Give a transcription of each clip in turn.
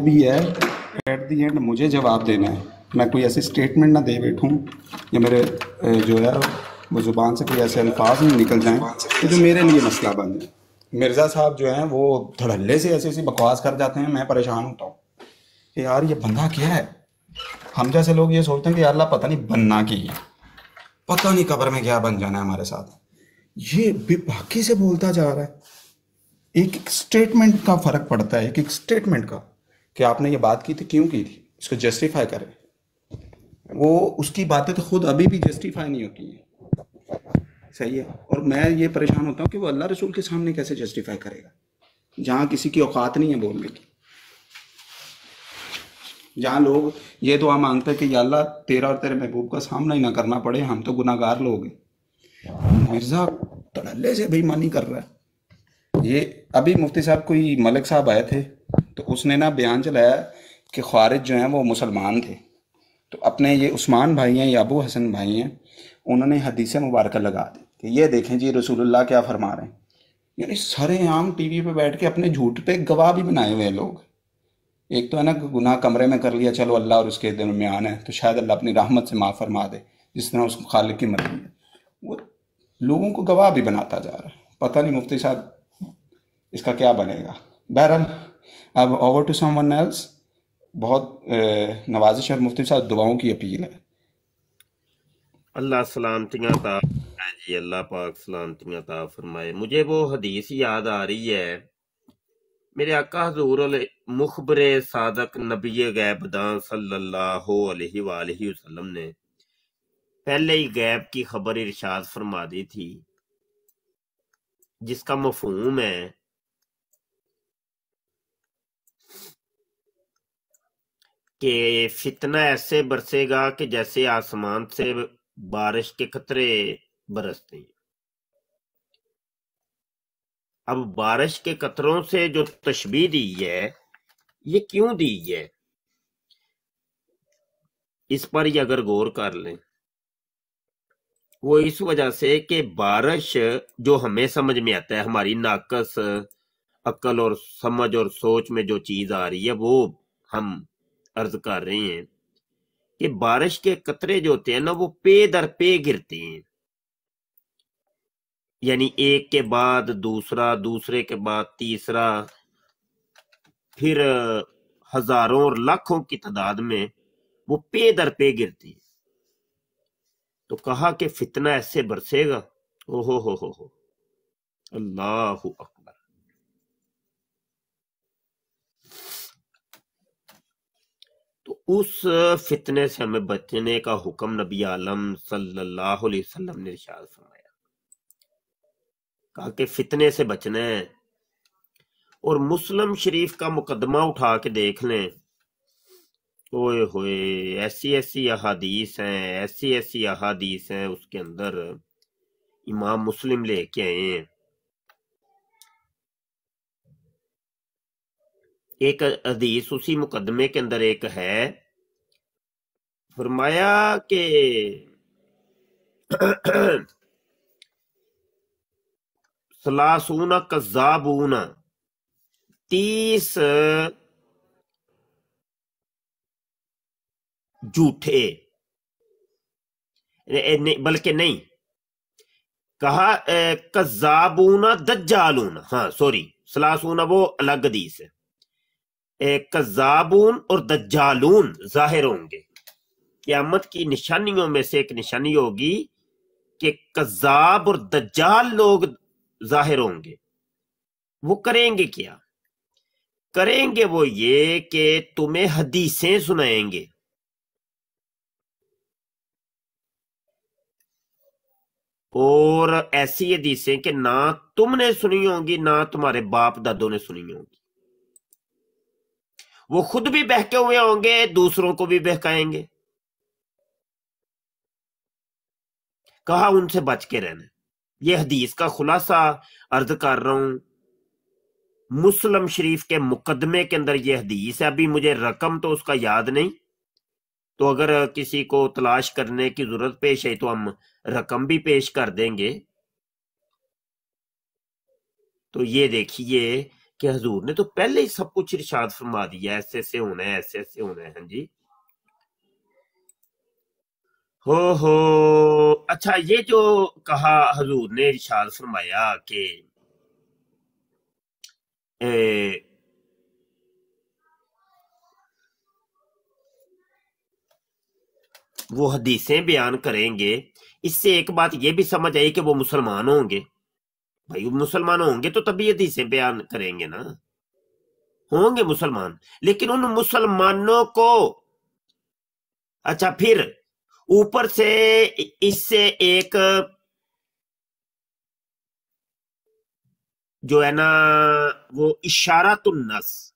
بھی ہے at the end مجھے جواب دینا ہے. میں کوئی ایسی اسٹیٹمنٹ نہ دے بیٹھوں یا میرے جو ہے وہ زبان سے کوئی ایسے الفاظ نہیں نکل جائیں کہ جو میرے لیے مسئلہ بن جائے. مرزا صاحب جو ہیں وہ دھڑلے سے ایسی ایسی بکواس کر جاتے ہیں، میں پریشان ہوتا ہوں کہ یار یہ بندہ کیا ہے. ہم جیسے لوگ یہ سوچتے ہیں کہ یار اللہ پتہ نہیں بننا کی ہے، پتہ نہیں قبر میں کیا بن جانا ہے ہمارے ساتھ. یہ بے باکی سے بولتا جا رہا ہے. ایک ایک سٹیٹمنٹ کا فرق پڑتا ہے، ایک ایک سٹیٹمنٹ کا، کہ آپ نے یہ بات کی تھی، کیوں کی تھی، اس کو جسٹیفائی کریں. وہ اس کی باتیں تو خود ابھی بھی جسٹیفائی نہیں ہوتی ہیں. صحیح ہے. اور میں یہ پریشان ہوتا ہوں کہ وہ اللہ رسول کے سامنے کیسے جسٹیفائی کرے گا، جہاں کسی کی اوقات نہیں ہے بولنے کی، جہاں لوگ یہ دعا مانگتے ہیں کہ یا اللہ تیرا اور تیرے محبوب کا سامنا ہی نہ کرنا پڑے، ہم تو گناہ گار لوگ ہیں. مرزا تڑلے سے بے ایمانی کر رہا ہے. یہ ابھی مفتی صاحب کوئی ملک صاحب آئے تھے تو اس نے نا بیان چلایا کہ خوارج جو ہیں وہ مسلمان تھے. تو اپنے یہ عثمان بھائی ہیں یا ابو حسن بھائی ہیں، انہوں نے حدیث مبارکہ لگا دی کہ یہ دیکھیں جی رسول اللہ کیا فرما رہے ہیں. یعنی سارے عام ٹی وی پہ بیٹھ کے اپنے جھوٹ پہ گواہ بھی بنائے ہوئے ہیں لوگ. ایک تو ہے نا کہ گناہ کمرے میں کر لیا، چلو اللہ اور اس کے درمیان ہے تو شاید اللہ اپنی رحمت سے معاف فرما دے، جس طرح اس کو خالق کی مرضی ہے. وہ لوگوں کو گواہ بھی بناتا جا رہا ہے. پتہ نہیں مفتی صاحب اس کا کیا بنے گا. بہرحال اب over to someone else. بہت نوازش ہے مفتی صاحب، دعاؤں کی اپیل ہے. اللہ سلامتیاں عطا فرمائے جی، اللہ پاک سلامتیاں عطا فرمائے. مجھے وہ حدیث یاد آ رہی ہے، میرے آقا حضور مخبر صادق نبی غیب داں صلی اللہ علیہ وآلہ وسلم نے پہلے ہی غیب کی خبر ارشاد فرما دی تھی، جس کا مفہوم ہے کہ فتنہ ایسے برسے گا کہ جیسے آسمان سے بارش کے قطرے برستے ہیں. اب بارش کے قطروں سے جو تشبیہ دی ہے، یہ کیوں دی ہے، اس پر ہی اگر غور کر لیں، وہ اس وجہ سے کہ بارش جو ہمیں سمجھ میں آتا ہے، ہماری ناقص عقل اور سمجھ اور سوچ میں جو چیز آ رہی ہے وہ ہم عرض کر رہے ہیں کہ بارش کے قطرے جو ہوتے ہیں نا، وہ پے در پے گرتے ہیں. یعنی ایک کے بعد دوسرا، دوسرے کے بعد تیسرا، پھر ہزاروں اور لاکھوں کی تعداد میں وہ پے در پے گرتی ہے. تو کہا کہ فتنہ ایسے برسے گا، او ہو اللہ اکبر. تو اس فتنے سے ہمیں بچنے کا حکم نبی عالم صلی اللہ علیہ وسلم نے ارشاد فرمایا. کہا کہ فتنے سے بچنا ہے. اور مسلم شریف کا مقدمہ اٹھا کے دیکھ لیں، اوئے ہوئے ایسی ایسی احادیث ہیں، ایسی ایسی احادیث ہیں اس کے اندر امام مسلم لے کے آئے ہیں. ایک حدیث اسی مقدمے کے اندر ایک ہے، فرمایا کہ ثلاثون کذابون، 30 جھوٹے، بلکہ نہیں کہا کذابون دجالون، ہاں سوری، ثلاثون وہ الگ حدیث ہے. کذابون اور دجالون ظاہر ہوں گے. قیامت کی نشانیوں میں سے ایک نشانی ہوگی کہ کذاب اور دجال لوگ ظاہر ہوں گے. وہ کریں گے کیا؟ کریں گے وہ یہ کہ تمہیں حدیثیں سنائیں گے. اور ایسی حدیثیں کہ نہ تم نے سنی ہوں گی، نہ تمہارے باپ دادوں نے سنی ہوں گی. وہ خود بھی بہکے ہوئے ہوں گے، دوسروں کو بھی بہکائیں گے. کہا ان سے بچ کے رہنا. یہ حدیث کا خلاصہ عرض کر رہا ہوں. مسلم شریف کے مقدمے کے اندر یہ حدیث ہے. ابھی مجھے رقم تو اس کا یاد نہیں، تو اگر کسی کو تلاش کرنے کی ضرورت پیش ہے تو ہم رقم بھی پیش کر دیں گے. تو یہ دیکھیے کہ حضور نے تو پہلے ہی سب کچھ ارشاد فرما دیا، ایسے ایسے ہونا ہے، ایسے ایسے ہونا ہے. ہاں جی. ہو اچھا، یہ جو کہا حضور نے ارشاد فرمایا کہ وہ حدیثیں بیان کریں گے، اس سے ایک بات یہ بھی سمجھ آئی کہ وہ مسلمان ہوں گے. بھائی مسلمان ہوں گے تو تبھی حدیثیں بیان کریں گے نا، ہوں گے مسلمان. لیکن ان مسلمانوں کو اچھا پھر اوپر سے اس سے ایک جو ہے نا وہ اشارۃ النس،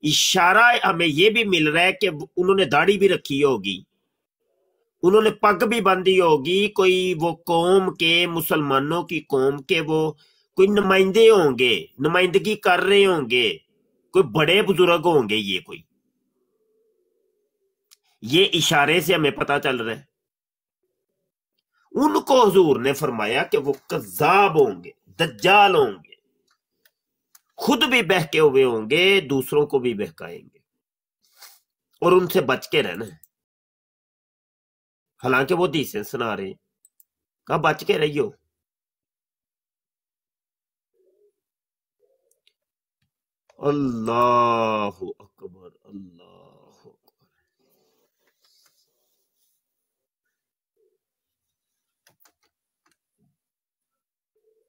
اشارہ ہمیں یہ بھی مل رہا ہے کہ انہوں نے داڑھی بھی رکھی ہوگی، انہوں نے پگ بھی باندھی ہوگی. کوئی وہ قوم کے، مسلمانوں کی قوم کے وہ کوئی نمائندے ہوں گے، نمائندگی کر رہے ہوں گے، کوئی بڑے بزرگ ہوں گے. یہ اشارے سے ہمیں پتا چل رہا ہے. ان کو حضور نے فرمایا کہ وہ کذاب ہوں گے، دجال ہوں گے، خود بھی بہکے ہوئے ہوں گے، دوسروں کو بھی بہکائیں گے، اور ان سے بچ کے رہنا ہے. حالانکہ وہ حدیثیں سنا رہے ہیں، کہا بچ کے رہیو. اللہ اکبر، اللہ اکبر.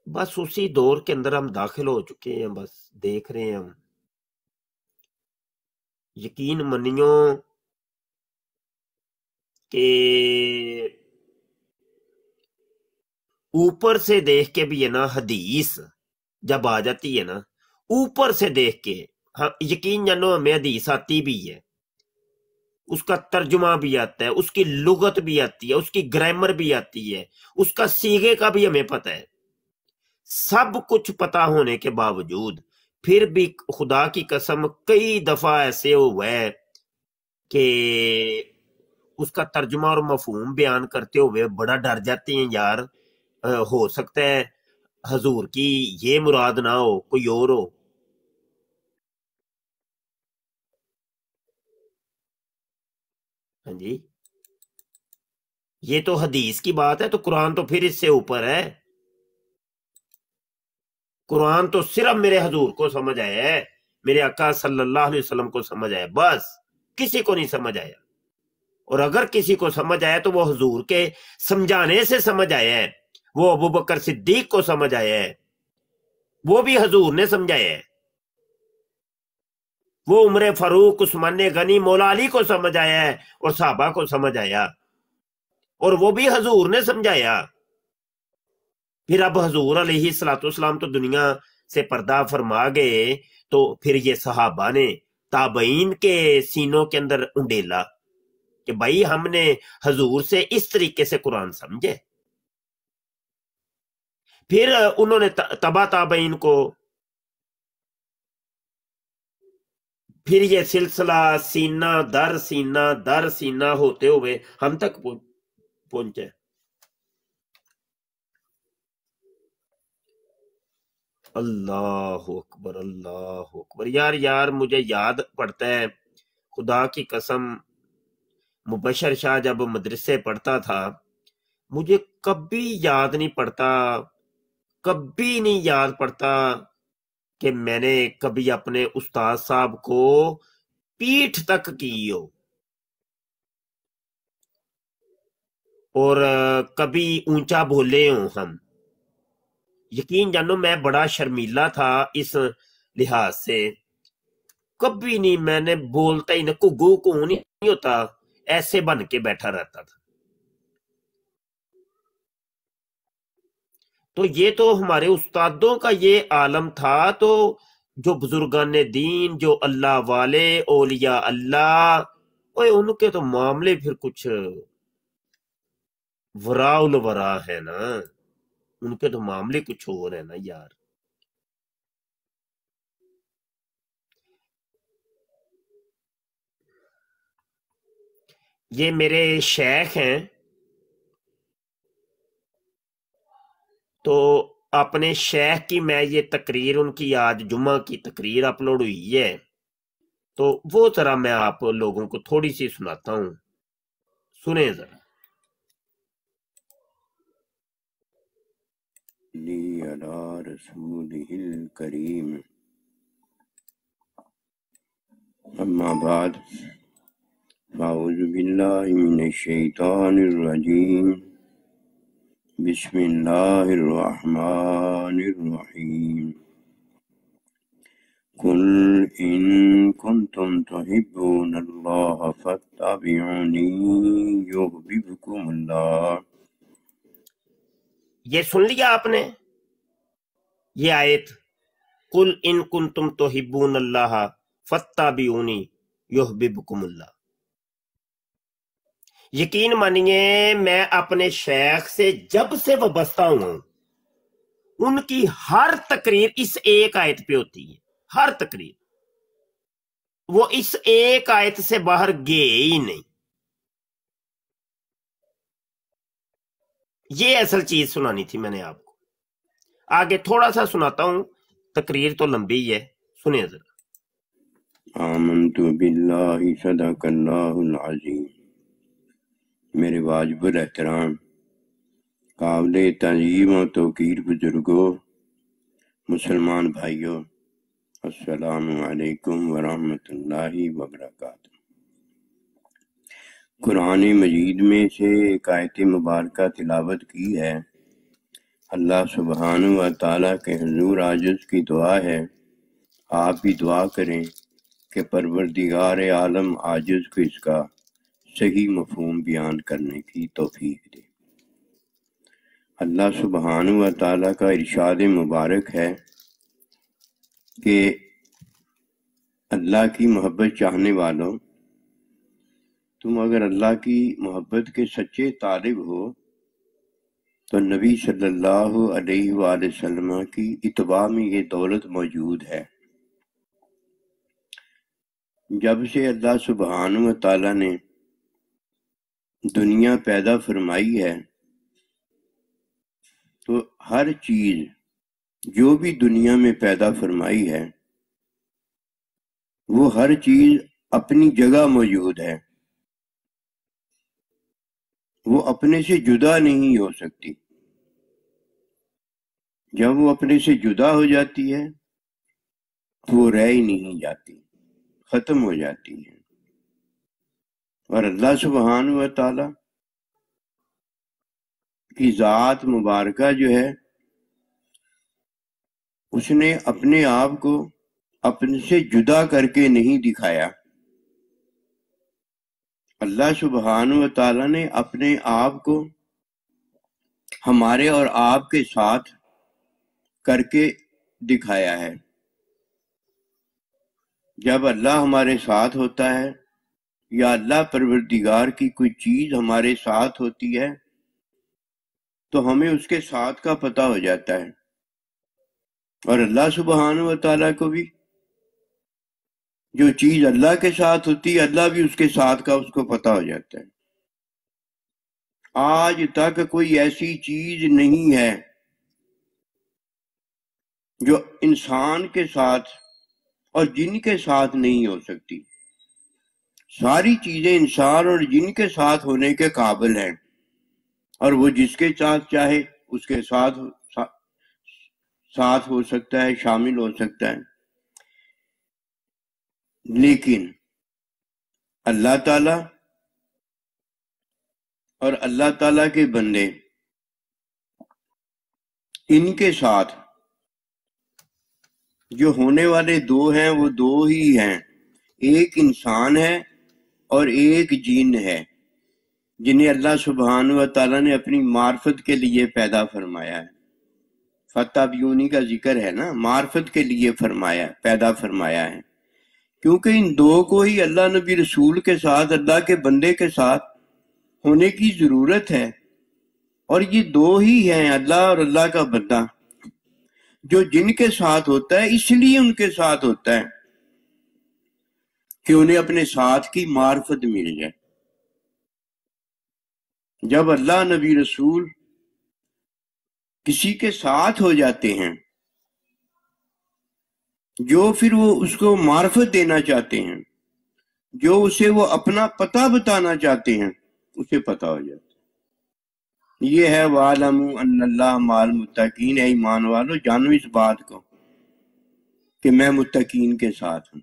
بس اسی دور کے اندر ہم داخل ہو چکے ہیں، بس دیکھ رہے ہیں ہم. یقین منیو کہ اوپر سے دیکھ کے بھی ہے نا، حدیث جب آ جاتی ہے نا اوپر سے دیکھ کے، یقین جانو ہمیں حدیث آتی بھی ہے، اس کا ترجمہ بھی آتا ہے، اس کی لغت بھی آتی ہے، اس کی گرامر بھی آتی ہے، اس کا صیغے کا بھی ہمیں پتہ ہے. سب کچھ پتا ہونے کے باوجود پھر بھی خدا کی قسم کئی دفعہ ایسے ہوا ہے کہ اس کا ترجمہ اور مفہوم بیان کرتے ہوئے بڑا ڈر جاتے ہیں. یار ہو سکتا ہے حضور کی یہ مراد نہ ہو، کوئی اور ہو. ہاں جی، یہ تو حدیث کی بات ہے، تو قرآن تو پھر اس سے اوپر ہے. قرآن تو صرف میرے حضور کو سمجھ آیا ہے، میرے آقا صلی اللہ علیہ وسلم کو سمجھ آیا، بس کسی کو نہیں سمجھ آیا. اور اگر کسی کو سمجھ آیا تو وہ حضور کے سمجھانے سے سمجھ آیا ہے، وہ ابو بکر صدیق کو سمجھ آیا ہے، وہ بھی حضور نے سمجھایا ہے. وہ عمر فاروق، عثمان غنی، مولا علی کو سمجھ آیا ہے اور صحابہ کو سمجھ آیا، اور وہ بھی حضور نے سمجھایا. پھر اب حضور علیہ الصلوۃ والسلام تو دنیا سے پردہ فرما گئے، تو پھر یہ صحابہ نے، تابعین کے سینوں کے اندر انڈیلا کہ بھائی ہم نے حضور سے اس طریقے سے قرآن سمجھے. پھر انہوں نے تبا تابعین کو، پھر یہ سلسلہ سینہ در سینہ ہوتے ہوئے ہم تک پہنچے. اللہ اکبر، اللہ اکبر. یار مجھے یاد پڑتا ہے، خدا کی قسم، مبشر شاہ جب مدرسے پڑھتا تھا مجھے کبھی یاد نہیں پڑتا کہ میں نے کبھی اپنے استاد صاحب کو پیٹھ تک کی ہو، اور کبھی اونچا بولے ہوں ہم. یقین جانو میں بڑا شرمیلا تھا اس لحاظ سے، کبھی نہیں میں نے بولتا ہی نہ، گو نہیں ہوتا، ایسے بن کے بیٹھا رہتا تھا. تو یہ تو ہمارے استادوں کا یہ عالم تھا. تو جو بزرگان دین، جو اللہ والے، اولیاء اللہ، ان کے تو معاملے پھر کچھ وراء الورا ہے نا، ان کے تو معاملے کچھ اور ہے نا یار. یہ میرے شیخ ہیں، تو اپنے شیخ کی میں یہ تقریر، ان کی آج جمعہ کی تقریر اپلوڈ ہوئی ہے، تو وہ ذرا میں آپ لوگوں کو تھوڑی سی سناتا ہوں، سنیں ذرا۔ لی علی رسولہ الکریم، اما بعد، اعوذ باللہ من الشیطان الرجیم، بسم اللہ الرحمن الرحیم، قل ان کنتم تحبون اللہ فاتبعونی یحببکم اللہ۔ یہ سن لیا آپ نے یہ آیت، قل ان کنتم تحبون اللہ فاتبعونی یحببکم اللہ۔ یقین مانیے میں اپنے شیخ سے جب سے وابستہ ہوں، ان کی ہر تقریر اس ایک آیت پہ ہوتی ہے، ہر تقریر، وہ اس ایک آیت سے باہر گئے ہی نہیں۔ یہ اصل چیز سنانی تھی میں نے آپ کو، آگے تھوڑا سا سناتا ہوں، تقریر تو لمبی ہے، سنیں ذرا۔ آمنت باللہ صدق اللہ العظیم۔ میرے واجب الاحترام، قابل تعظیم و توقیر بزرگوں، مسلمان بھائیوں، السلام علیکم ورحمۃ اللہ وبرکاتہ۔ قرآن مجید میں سے ایک آیت مبارکہ تلاوت کی ہے۔ اللہ سبحانہ و تعالیٰ کے حضور عاجز کی دعا ہے، آپ بھی دعا کریں کہ پروردگار عالم عاجز کو اس کا صحیح مفہوم بیان کرنے کی توفیق دے۔ اللہ سبحانہ و تعالیٰ کا ارشاد مبارک ہے کہ اللہ کی محبت چاہنے والوں، تم اگر اللہ کی محبت کے سچے طالب ہو تو نبی صلی اللہ علیہ وآلہ وسلم کی اتباع میں یہ دولت موجود ہے۔ جب سے اللہ سبحانہ و تعالیٰ نے دنیا پیدا فرمائی ہے تو ہر چیز جو بھی دنیا میں پیدا فرمائی ہے وہ ہر چیز اپنی جگہ موجود ہے، وہ اپنے سے جدا نہیں ہو سکتی۔ جب وہ اپنے سے جدا ہو جاتی ہے تو وہ رہ ہی نہیں جاتی، ختم ہو جاتی ہے۔ اور اللہ سبحانہ و تعالی کی ذات مبارکہ جو ہے، اس نے اپنے آپ کو اپنے سے جدا کر کے نہیں دکھایا۔ اللہ سبحانہ و تعالی نے اپنے آپ کو ہمارے اور آپ کے ساتھ کر کے دکھایا ہے۔ جب اللہ ہمارے ساتھ ہوتا ہے یا اللہ پروردگار کی کوئی چیز ہمارے ساتھ ہوتی ہے تو ہمیں اس کے ساتھ کا پتہ ہو جاتا ہے، اور اللہ سبحانہ و تعالیٰ کو بھی جو چیز اللہ کے ساتھ ہوتی ہے، اللہ بھی اس کے ساتھ کا اس کو پتہ ہو جاتا ہے۔ آج تک کوئی ایسی چیز نہیں ہے جو انسان کے ساتھ اور جن کے ساتھ نہیں ہو سکتی۔ ساری چیزیں انسان اور جن کے ساتھ ہونے کے قابل ہیں، اور وہ جس کے ساتھ چاہے اس کے ساتھ ہو سکتا ہے، شامل ہو سکتا ہے۔ لیکن اللہ تعالی اور اللہ تعالیٰ کے بندے، ان کے ساتھ جو ہونے والے دو ہیں وہ دو ہی ہیں، ایک انسان ہے اور ایک جن ہے، جنہیں اللہ سبحانہ و تعالیٰ نے اپنی معرفت کے لیے پیدا فرمایا ہے۔ فتبعونی کا ذکر ہے نا، معرفت کے لیے پیدا فرمایا ہے، کیونکہ ان دو کو ہی اللہ نبی رسول کے ساتھ، اللہ کے بندے کے ساتھ ہونے کی ضرورت ہے۔ اور یہ دو ہی ہیں، اللہ اور اللہ کا بندہ، جو جن کے ساتھ ہوتا ہے اس لیے ان کے ساتھ ہوتا ہے کہ انہیں اپنے ساتھ کی معرفت مل جائے۔ جب اللہ نبی رسول کسی کے ساتھ ہو جاتے ہیں جو پھر وہ اس کو معرفت دینا چاہتے ہیں، جو اسے وہ اپنا پتہ بتانا چاہتے ہیں، اسے پتہ ہو جاتا ہے۔ یہ ہے وَاعْلَمُوا أَنَّ اللَّهَ مَعَ الْمُتَّقِينَ، اے ایمان والو جانو اس بات کو کہ میں متقین کے ساتھ ہوں۔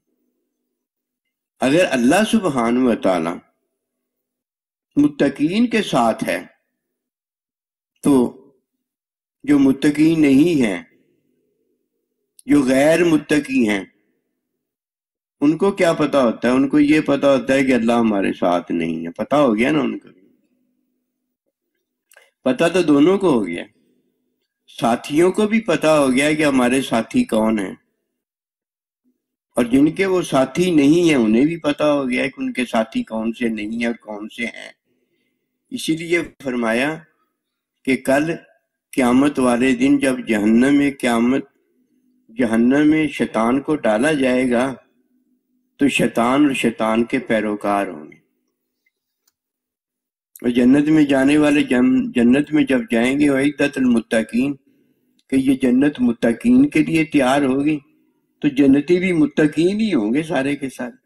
اگر اللہ سبحانہ و تعالی متقین کے ساتھ ہے تو جو متقی نہیں ہیں، جو غیر متقی ہیں، ان کو کیا پتا ہوتا ہے؟ ان کو یہ پتا ہوتا ہے کہ اللہ ہمارے ساتھ نہیں ہے۔ پتا ہو گیا نا ان کو، پتا تو دونوں کو ہو گیا، ساتھیوں کو بھی پتا ہو گیا کہ ہمارے ساتھی کون ہیں، اور جن کے وہ ساتھی نہیں ہیں انہیں بھی پتا ہو گیا کہ ان کے ساتھی کون سے نہیں ہیں اور کون سے ہیں۔ اسی لیے فرمایا کہ کل قیامت والے دن جب جہنم میں شیطان کو ڈالا جائے گا تو شیطان اور شیطان کے پیروکار ہوں گے، اور جنت میں جانے والے جنت میں جب جائیں گے وَعِدَّتُ الْمُتَّقِينَ، کہ یہ جنت متقین کے لیے تیار ہوگی، تو جنتی بھی متقین ہی ہوں گے سارے کے سارے۔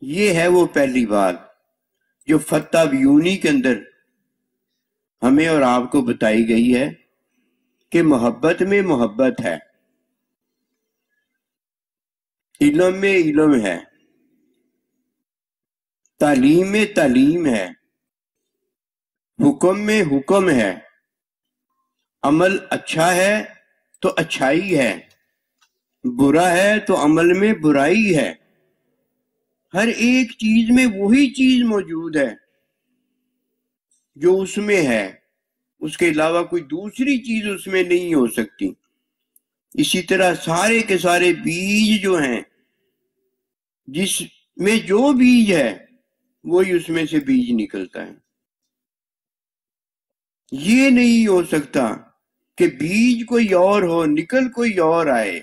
یہ ہے وہ پہلی بات جو فتح بیونی کے اندر ہمیں اور آپ کو بتائی گئی ہے کہ محبت میں محبت ہے، علم میں علم ہے، تعلیم میں تعلیم ہے، حکم میں حکم ہے، عمل اچھا ہے تو اچھائی ہے، برا ہے تو عمل میں برائی ہے۔ ہر ایک چیز میں وہی چیز موجود ہے جو اس میں ہے، اس کے علاوہ کوئی دوسری چیز اس میں نہیں ہو سکتی۔ اسی طرح سارے کے سارے بیج جو ہیں، جس میں جو بیج ہے وہی اس میں سے بیج نکلتا ہے۔ یہ نہیں ہو سکتا کہ بیج کوئی اور ہو نکل کوئی اور آئے،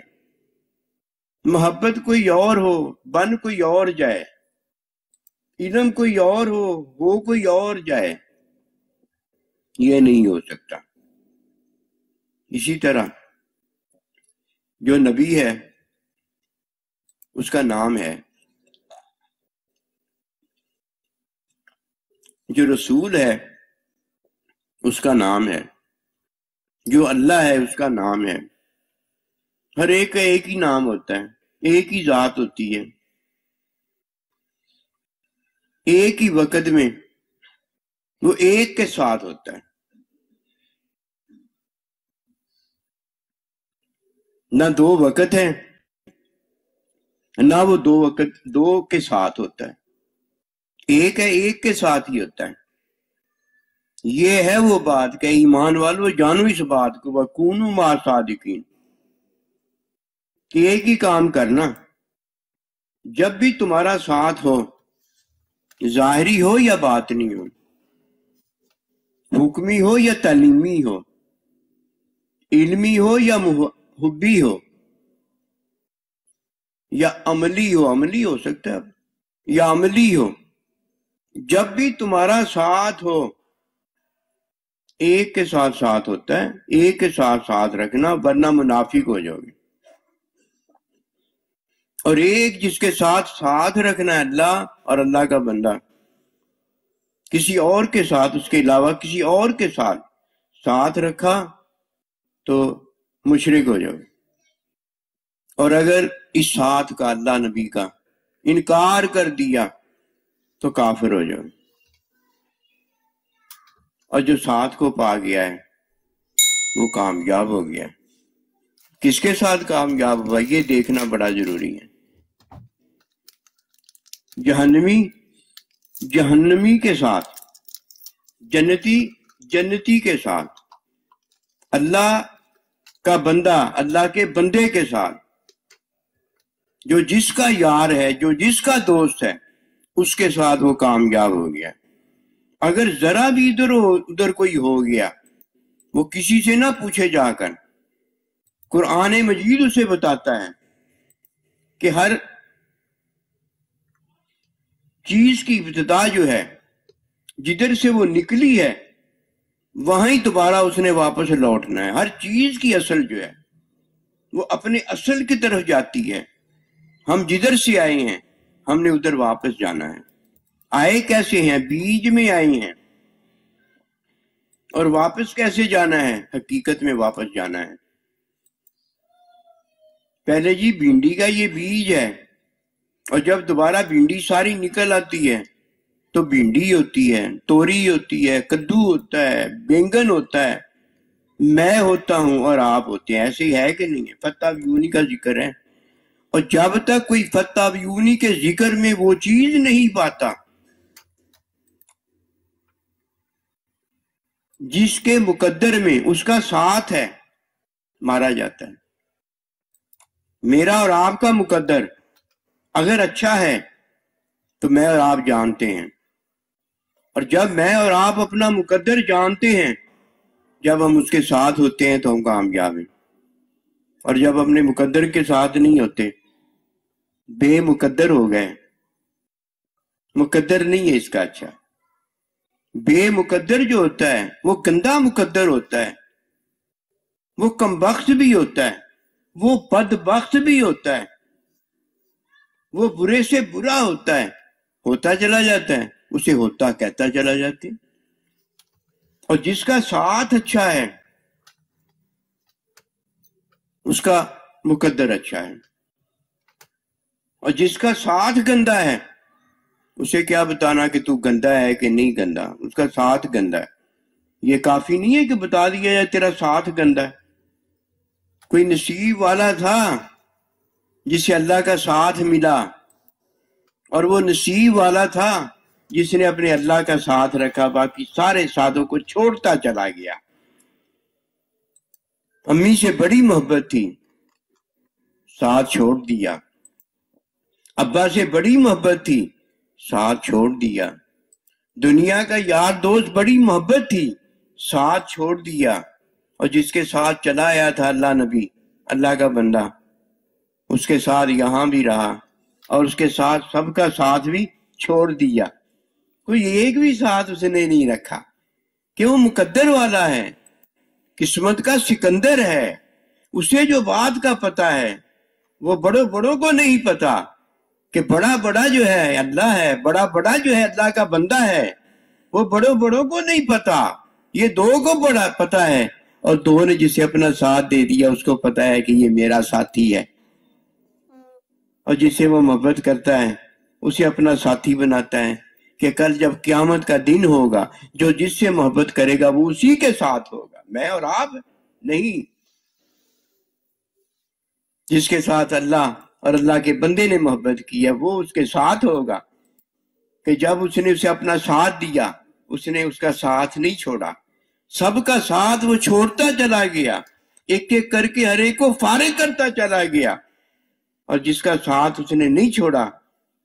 محبت کوئی اور ہو بن کوئی اور جائے، علم کوئی اور ہو کوئی اور جائے، یہ نہیں ہو سکتا۔ اسی طرح جو نبی ہے اس کا نام ہے، جو رسول ہے اس کا نام ہے، جو اللہ ہے اس کا نام ہے۔ ہر ایک کا ایک ہی نام ہوتا ہے، ایک ہی ذات ہوتی ہے، ایک ہی وقت میں وہ ایک کے ساتھ ہوتا ہے۔ نہ دو وقت ہیں، نہ وہ دو کے ساتھ ہوتا ہے، ایک ہے ایک کے ساتھ ہی ہوتا ہے۔ یہ ہے وہ بات کہ ایمان والو جانو اس بات کو وَكُونُوا مَعَ الصَّادِقِينَ، کہ ایک ہی کام کرنا، جب بھی تمہارا ساتھ ہو، ظاہری ہو یا باطنی ہو، حکمی ہو یا تعلیمی ہو، علمی ہو یا حبی ہو، یا عملی ہو سکتا ہے یا عملی ہو، جب بھی تمہارا ساتھ ہو، ایک کے ساتھ ساتھ ہوتا ہے، ایک کے ساتھ ساتھ رکھنا ورنہ منافق ہو جاؤ گے۔ اور ایک جس کے ساتھ ساتھ رکھنا ہے اللہ اور اللہ کا بندہ، کسی اور کے ساتھ اس کے علاوہ کسی اور کے ساتھ رکھا تو مشرک ہو جاؤ گے، اور اگر اس ساتھ کا اللہ نبی کا انکار کر دیا تو کافر ہو جاؤ گے۔ اور جو ساتھ کو پا گیا ہے وہ کامیاب ہو گیا۔ کس کے ساتھ کامیاب ہوا یہ دیکھنا بڑا ضروری ہے۔ جہنمی کے ساتھ، جنتی کے ساتھ، اللہ کا بندہ اللہ کے بندے کے ساتھ، جو جس کا یار ہے، جو جس کا دوست ہے، اس کے ساتھ وہ کامیاب ہو گیا۔ اگر ذرا بھی ادھر کوئی ہو گیا، وہ کسی سے نہ پوچھے جا کر، قرآن مجید اسے بتاتا ہے کہ ہر چیز کی ابتدا جو ہے، جدھر سے وہ نکلی ہے وہاں ہی دوبارہ اس نے واپس لوٹنا ہے۔ ہر چیز کی اصل جو ہے وہ اپنے اصل کی طرف جاتی ہے۔ ہم جدھر سے آئے ہیں ہم نے ادھر واپس جانا ہے۔ آئے کیسے ہیں؟ بیج میں آئے ہیں، اور واپس کیسے جانا ہے؟ حقیقت میں واپس جانا ہے۔ پہلے جی بھنڈی کا یہ بیج ہے، اور جب دوبارہ بھنڈی ساری نکل آتی ہے تو بھنڈی ہوتی ہے، توری ہوتی ہے، کدو ہوتا ہے، بینگن ہوتا ہے، میں ہوتا ہوں اور آپ ہوتے ہیں۔ ایسے ہی ہے کہ نہیں ہے؟ فتح یونی کا ذکر ہے، اور جب تک کوئی فتح یونی کے ذکر میں وہ چیز نہیں پاتا جس کے مقدر میں اس کا ساتھ ہے، مارا جاتا ہے۔ میرا اور آپ کا مقدر اگر اچھا ہے تو میں اور آپ جانتے ہیں، اور جب میں اور آپ اپنا مقدر جانتے ہیں، جب ہم اس کے ساتھ ہوتے ہیں تو ہم کامیاب ہیں، اور جب اپنے مقدر کے ساتھ نہیں ہوتے بے مقدر ہو گئے۔ مقدر نہیں ہے اس کا اچھا۔ بے مقدر جو ہوتا ہے وہ گندا مقدر ہوتا ہے، وہ کمبخت بھی ہوتا ہے، وہ بدبخت بھی ہوتا ہے، وہ برے سے برا ہوتا ہے، ہوتا چلا جاتا ہے، اسے ہوتا کہتا چلا جاتا ہے۔ اور جس کا ساتھ اچھا ہے اس کا مقدر اچھا ہے، اور جس کا ساتھ گندا ہے اسے کیا بتانا کہ تو گندا ہے کہ نہیں گندا، اس کا ساتھ گندا ہے۔ یہ کافی نہیں ہے کہ بتا دیا جائے تیرا ساتھ گندا ہے۔ کوئی نصیب والا تھا جسے اللہ کا ساتھ ملا، اور وہ نصیب والا تھا جس نے اپنے اللہ کا ساتھ رکھا، باقی سارے ساتھوں کو چھوڑتا چلا گیا۔ امی سے بڑی محبت تھی، ساتھ چھوڑ دیا۔ ابا سے بڑی محبت تھی، ساتھ چھوڑ دیا۔ دنیا کا یار دوست بڑی محبت تھی، ساتھ چھوڑ دیا۔ اور جس کے ساتھ چلا آیا تھا اللہ نبی، اللہ کا بندہ، اس کے ساتھ یہاں بھی رہا، اور اس کے ساتھ سب کا ساتھ بھی چھوڑ دیا۔ کوئی ایک بھی ساتھ اس نے نہیں رکھا، کہ وہ مقدر والا ہے، قسمت کا سکندر ہے۔ اسے جو بات کا پتہ ہے وہ بڑوں بڑوں کو نہیں پتا، کہ بڑا بڑا جو ہے اللہ ہے، بڑا بڑا جو ہے اللہ کا بندہ ہے، وہ بڑوں بڑوں کو نہیں پتا۔ یہ دو کو بڑا پتا ہے، اور دو نے جسے اپنا ساتھ دے دیا اس کو پتا ہے کہ یہ میرا ساتھی ہے، اور جسے وہ محبت کرتا ہے اسے اپنا ساتھی بناتا ہے، کہ کل جب قیامت کا دن ہوگا جو جس سے محبت کرے گا وہ اسی کے ساتھ ہوگا، میں اور آپ نہیں۔ جس کے ساتھ اللہ اور اللہ کے بندے نے محبت کی ہے وہ اس کے ساتھ ہوگا، کہ جب اس نے اسے اپنا ساتھ دیا اس نے اس کا ساتھ نہیں چھوڑا، سب کا ساتھ وہ چھوڑتا چلا گیا، ایک ایک کر کے ہر ایک کو فارغ کرتا چلا گیا۔ اور جس کا ساتھ اس نے نہیں چھوڑا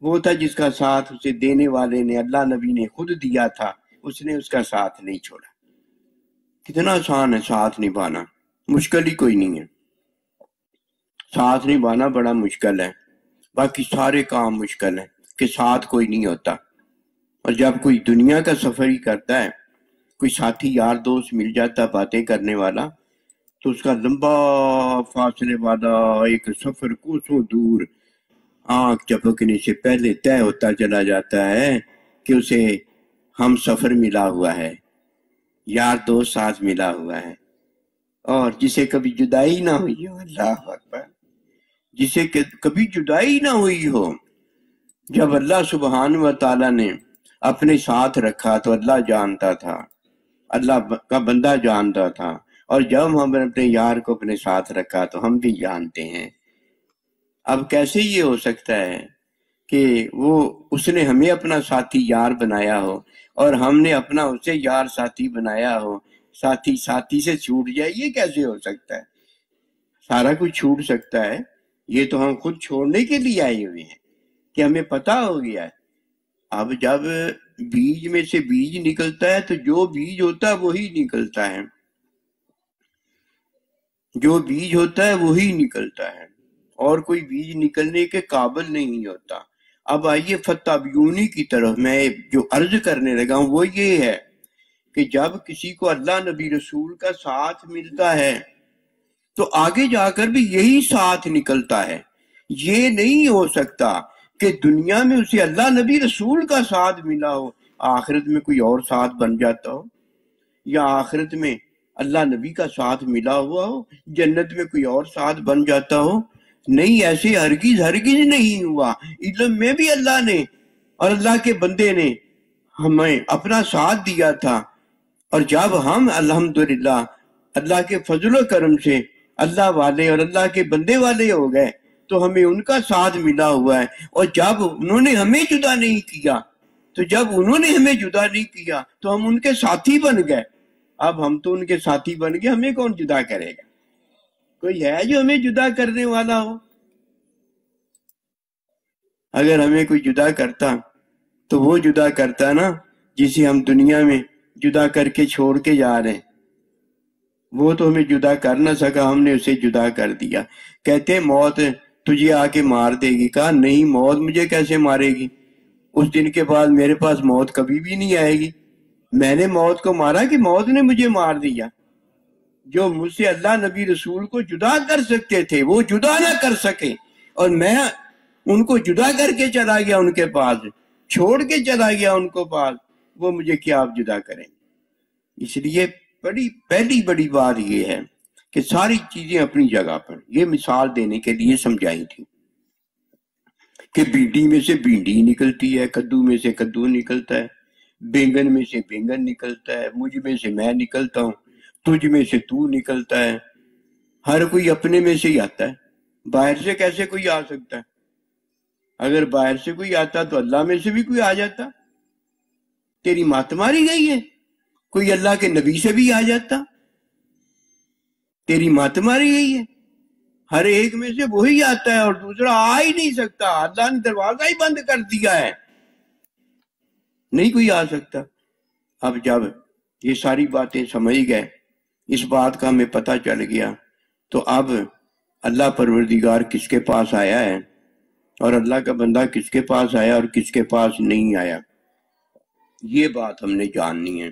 وہ تھا جس کا ساتھ اسے دینے والے نے، اللہ نبی نے خود دیا تھا، اس نے اس کا ساتھ نہیں چھوڑا۔ کتنا آسان ہے ساتھ نبھانا، مشکل ہی کوئی نہیں ہے۔ ساتھ نبھانا بڑا مشکل ہے، باقی سارے کام مشکل ہیں، کہ ساتھ کوئی نہیں ہوتا۔ اور جب کوئی دنیا کا سفر ہی کرتا ہے، کوئی ساتھی یار دوست مل جاتا باتیں کرنے والا، تو اس کا لمبا فاصلے والا ایک سفر کوسوں دور آنکھ چپکنے سے پہلے طے ہوتا چلا جاتا ہے کہ اسے ہم سفر ملا ہوا ہے، یار دوست ساتھ ملا ہوا ہے، اور جسے کبھی جدائی نہ ہوئی ہو، اللہ اکبر، جسے کبھی جدائی نہ ہوئی ہو۔ جب اللہ سبحانہ و تعالیٰ نے اپنے ساتھ رکھا تو اللہ جانتا تھا، اللہ کا بندہ جانتا تھا، اور جب ہم نے اپنے یار کو اپنے ساتھ رکھا تو ہم بھی جانتے ہیں۔ اب کیسے یہ ہو سکتا ہے کہ وہ اس نے ہمیں اپنا ساتھی یار بنایا ہو اور ہم نے اپنا اسے یار ساتھی بنایا ہو، ساتھی ساتھی سے چھوٹ جائے؟ یہ کیسے ہو سکتا ہے؟ سارا کچھ چھوٹ سکتا ہے، یہ تو ہم خود چھوڑنے کے لیے آئے ہوئے ہیں، کہ ہمیں پتہ ہو گیا ہے۔ اب جب بیج میں سے بیج نکلتا ہے تو جو بیج ہوتا ہے وہی نکلتا ہے، جو بیج ہوتا ہے وہی نکلتا ہے، اور کوئی بیج نکلنے کے قابل نہیں ہوتا۔ اب آئیے فتح بیونی کی طرف، میں جو عرض کرنے لگا ہوں وہ یہ ہے کہ جب کسی کو اللہ نبی رسول کا ساتھ ملتا ہے تو آگے جا کر بھی یہی ساتھ نکلتا ہے. یہ نہیں ہو سکتا کہ دنیا میں اسے اللہ نبی رسول کا ساتھ ملا ہو، آخرت میں کوئی اور ساتھ بن جاتا ہو، یا آخرت میں اللہ نبی کا ساتھ ملا ہوا ہو، جنت میں کوئی اور ساتھ بن جاتا ہو. نہیں، ایسے ہرگز ہرگز نہیں ہوا. علم میں بھی اللہ نے اور اللہ کے بندے نے ہمیں اپنا ساتھ دیا تھا، اور جب ہم الحمدللہ اللہ کے فضل و کرم سے اللہ والے اور اللہ کے بندے والے ہو گئے تو ہمیں ان کا ساتھ ملا ہوا ہے. اور جب انہوں نے ہمیں جدا نہیں کیا تو ہم ان کے ساتھی بن گئے. اب ہم تو ان کے ساتھی بن گئے، ہمیں کون جدا کرے گا؟ کوئی ہے جو ہمیں جدا کرنے والا ہو؟ اگر ہمیں کوئی جدا کرتا تو وہ جدا کرتا نا جسے ہم دنیا میں جدا کر کے چھوڑ کے جا رہے ہیں. وہ تو ہمیں جدا کر نہ سکا، ہم نے اسے جدا کر دیا. کہتے موت تجھے آ کے مار دے گی. کہا نہیں، موت مجھے کیسے مارے گی؟ اس دن کے بعد میرے پاس موت کبھی بھی نہیں آئے گی. میں نے موت کو مارا کہ موت نے مجھے مار دیا؟ جو مجھ سے اللہ نبی رسول کو جدا کر سکتے تھے وہ جدا نہ کر سکے، اور میں ان کو جدا کر کے چلا گیا ان کے پاس، چھوڑ کے چلا گیا ان کو پاس، وہ مجھے کیا آپ جدا کریں؟ اس لیے پہلی بڑی بات یہ ہے کہ ساری چیزیں اپنی جگہ پر. یہ مثال دینے کے لیے سمجھائی تھی کہ بھنڈی میں سے بھنڈی نکلتی ہے، کدو میں سے کدو نکلتا ہے، بینگن میں سے بینگن نکلتا ہے، مجھ میں سے میں نکلتا ہوں، تجھ میں سے تو نکلتا ہے. ہر کوئی اپنے میں سے ہی آتا ہے، باہر سے کیسے کوئی آ سکتا ہے؟ اگر باہر سے کوئی آتا تو اللہ میں سے بھی کوئی آ جاتا. تیری مات ماری گئی ہے، کوئی اللہ کے نبی سے بھی آ جاتا. تیری مات ماری گئی ہے، ہر ایک میں سے وہی آتا ہے اور دوسرا آ ہی نہیں سکتا. اللہ نے دروازہ ہی بند کر دیا ہے، نہیں کوئی آ سکتا. اب جب یہ ساری باتیں سمجھ گئے، اس بات کا ہمیں پتہ چل گیا، تو اب اللہ پروردگار کس کے پاس آیا ہے اور اللہ کا بندہ کس کے پاس آیا اور کس کے پاس نہیں آیا، یہ بات ہم نے جاننی ہے.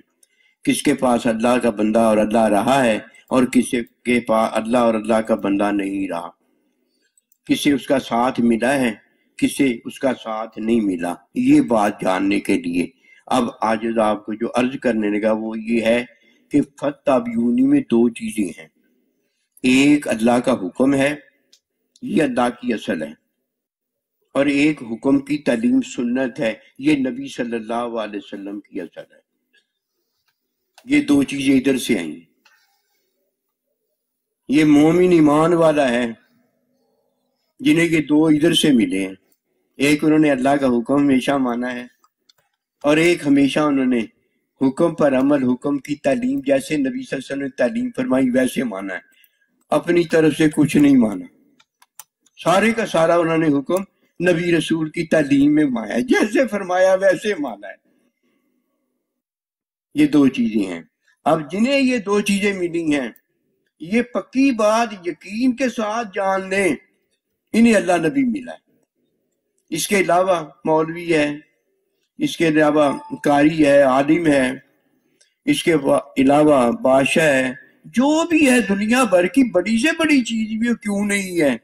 کس کے پاس اللہ کا بندہ اور اللہ رہا ہے اور کس کے پاس اللہ اور اللہ کا بندہ نہیں رہا، کسے اس کا ساتھ ملا ہے، کسے اس کا ساتھ نہیں ملا. یہ بات جاننے کے لیے اب آج آپ کو جو عرض کرنے لگا وہ یہ ہے کہ فتابعونی میں دو چیزیں ہیں. ایک اللہ کا حکم ہے، یہ اللہ کی اصل ہے، اور ایک حکم کی تعلیم سنت ہے، یہ نبی صلی اللہ علیہ وسلم کی اصل ہے. یہ دو چیزیں ادھر سے آئیں. یہ مومن ایمان والا ہے جنہیں یہ دو ادھر سے ملے ہیں. ایک انہوں نے اللہ کا حکم ہمیشہ مانا ہے، اور ایک ہمیشہ انہوں نے حکم پر عمل، حکم کی تعلیم جیسے نبی صلی اللہ علیہ وسلم نے تعلیم فرمائی ویسے مانا ہے. اپنی طرف سے کچھ نہیں مانا، سارے کا سارا انہوں نے حکم نبی رسول کی تعلیم میں مانا، جیسے فرمایا ویسے مانا ہے. یہ دو چیزیں ہیں. اب جنہیں یہ دو چیزیں ملی ہیں، یہ پکی بات یقین کے ساتھ جان لیں، انہیں اللہ نبی ملا ہے. اس کے علاوہ مولوی ہے، اس کے علاوہ قاری ہے، عالم ہے، اس کے علاوہ بادشاہ ہے، جو بھی ہے دنیا بھر کی بڑی سے بڑی چیز بھی کیوں نہیں ہے،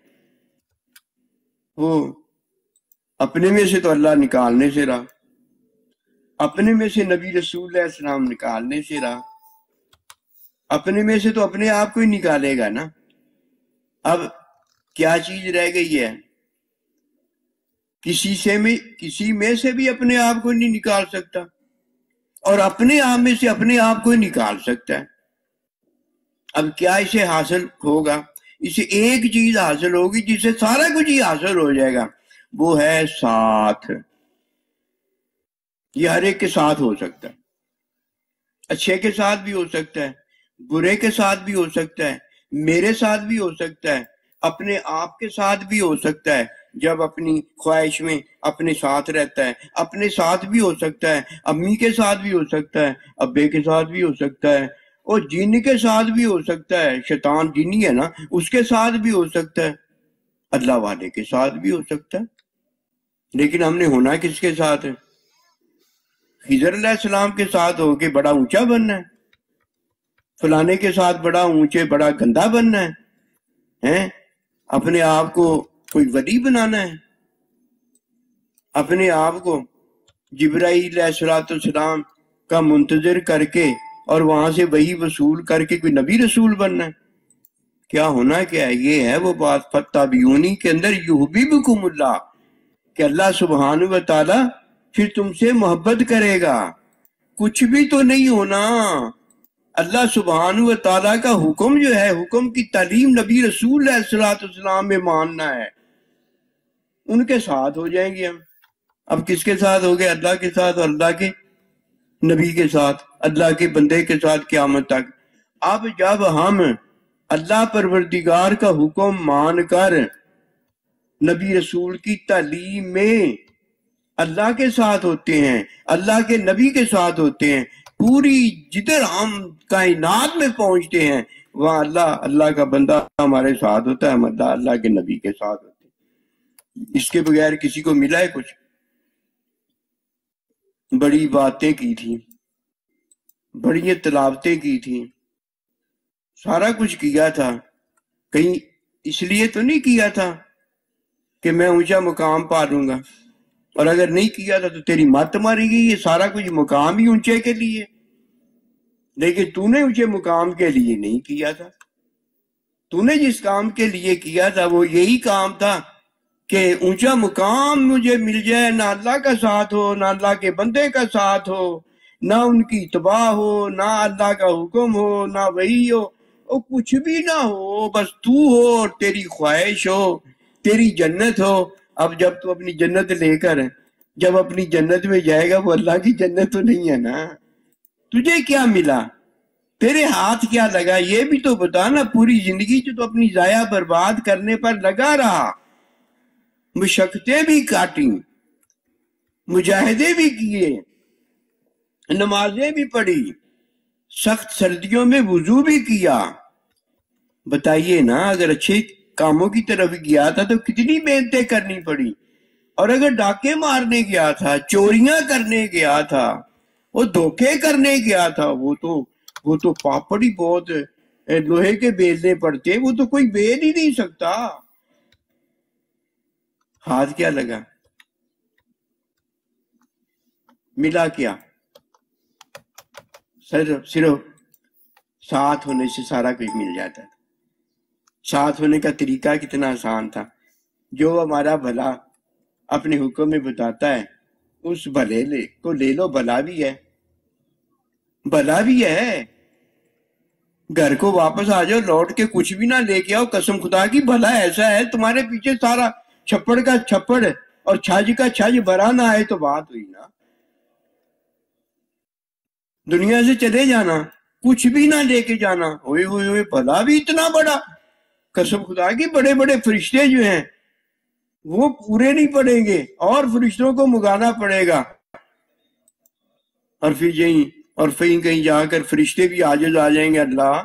وہ اپنے میں سے تو اللہ نکالنے سے رہا، اپنے میں سے نبی رسول علیہ السلام نکالنے سے رہا، اپنے میں سے تو اپنے آپ کو ہی نکالے گا نا. اب کیا چیز رہ گئی ہے؟ کسی میں سے بھی اپنے آپ کو نہیں نکال سکتا، اور اپنے آپ میں سے اپنے آپ کو ہی نکال سکتا ہے. اب کیا اسے حاصل ہوگا؟ اسے ایک چیز حاصل ہوگی جس سے سارا کچھ ہی حاصل ہو جائے گا، وہ ہے ساتھ. یہ ہر ایک کے ساتھ ہو سکتا ہے، اچھے کے ساتھ بھی ہو سکتا ہے، برے کے ساتھ بھی ہو سکتا ہے، میرے ساتھ بھی ہو سکتا ہے، اپنے آپ کے ساتھ بھی ہو سکتا ہے. جب اپنی خواہش میں اپنے ساتھ رہتا ہے، اپنے ساتھ بھی ہو سکتا ہے، امی کے ساتھ بھی ہو سکتا ہے، ابے کے ساتھ بھی ہو سکتا ہے، اور جن کے ساتھ بھی ہو سکتا ہے. شیطان جنی ہے نا، اس کے ساتھ بھی ہو سکتا ہے، اللہ والے کے ساتھ بھی ہو سکتا ہے. لیکن ہم نے ہونا کس کے ساتھ ہے؟ خضر علیہ السلام کے ساتھ ہو کے بڑا اونچا بننا ہے، فلانے کے ساتھ بڑا اونچے بڑا گندا بننا ہے، اپنے آپ کو کوئی ولی بنانا ہے، اپنے آپ کو جبرائیل علیہ السلام کا منتظر کر کے اور وہاں سے وحی وصول کر کے کوئی نبی رسول بننا ہے۔ کیا ہونا کیا ہے؟ یہ ہے وہ بات فتابیونی کے اندر یحببکم اللہ، کہ اللہ سبحانہ و تعالی پھر تم سے محبت کرے گا۔ کچھ بھی تو نہیں ہونا، اللہ سبحانہ و تعالیٰ کا حکم جو ہے، حکم کی تعلیم نبی رسول علیہ السلام میں ماننا ہے، ان کے ساتھ ہو جائیں گے ہم۔ اب کس کے ساتھ ہو گئے؟ اللہ کے ساتھ اور اللہ کے نبی کے ساتھ، اللہ کے بندے کے ساتھ قیامت تک۔ اب جب ہم اللہ پروردگار کا حکم مان کر نبی رسول کی تعلیم میں اللہ کے ساتھ ہوتے ہیں، اللہ کے نبی کے ساتھ ہوتے ہیں، پوری جدھر ہم کائنات میں پہنچتے ہیں وہاں اللہ کا بندہ ہمارے ساتھ ہوتا ہے، ہم اللہ کے نبی کے ساتھ ہوتے ہیں۔ اس کے بغیر کسی کو ملا ہے کچھ؟ بڑی باتیں کی تھیں، بڑی تلاوتیں کی تھیں، سارا کچھ کیا تھا، کہیں اس لیے تو نہیں کیا تھا کہ میں اونچا مقام پا لوں گا، اور اگر نہیں کیا تھا تو تیری مت ماری گئی۔ یہ سارا کچھ مقام ہی اونچے کے لیے، لیکن تو نے اونچے مقام کے لیے نہیں کیا تھا۔ تو نے جس کام کے لیے کیا تھا وہ یہی کام تھا کہ اونچا مقام مجھے مل جائے، نہ اللہ کا ساتھ ہو، نہ اللہ کے بندے کا ساتھ ہو، نہ ان کی اتباع ہو، نہ اللہ کا حکم ہو، نہ وحی ہو، اور کچھ بھی نہ ہو، بس تو ہو اور تیری خواہش ہو، تیری جنت ہو۔ اب جب تو اپنی جنت لے کر جب اپنی جنت میں جائے گا، وہ اللہ کی جنت تو نہیں ہے نا۔ تجھے کیا ملا؟ تیرے ہاتھ کیا لگا؟ یہ بھی تو بتا نا۔ پوری زندگی جو تو اپنی ضائع برباد کرنے پر لگا رہا، مشقتیں بھی کاٹیں، مجاہدے بھی کیے، نمازیں بھی پڑھی، سخت سردیوں میں وضو بھی کیا۔ بتائیے نا، اگر اچھے کاموں کی طرف گیا تھا تو کتنی محنتیں کرنی پڑی، اور اگر ڈاکے مارنے گیا تھا، چوریاں کرنے گیا تھا، وہ دھوکے کرنے گیا تھا، وہ تو پاپڑ ہی بہت لوہے کے بیلنے پڑتے، وہ تو کوئی بیل ہی نہیں سکتا۔ ہاتھ کیا لگا؟ ملا کیا؟ صرف ساتھ ہونے سے سارا کچھ مل جاتا تھا۔ ساتھ ہونے کا طریقہ کتنا آسان تھا۔ جو ہمارا بھلا اپنے حکم میں بتاتا ہے اس بھلے کو لے لو، بھلا بھی ہے، بھلا بھی ہے۔ گھر کو واپس آ جاؤ، لوٹ کے کچھ بھی نہ لے کے آؤ، قسم خدا کی بھلا ایسا ہے تمہارے پیچھے سارا چھپڑ کا چھپڑ اور چھج کا چھج بھرا نہ آئے تو بات ہوئی نا۔ دنیا سے چلے جانا، کچھ بھی نہ لے کے جانا، ہوئے ہوئے ہوئے بھلا بھی اتنا بڑا، قسم خدا کی بڑے بڑے فرشتے جو ہیں وہ پورے نہیں پڑیں گے، اور فرشتوں کو منگانا پڑے گا، اور پھر کہیں جا کر فرشتے بھی عاجز آ جائیں گے، اللہ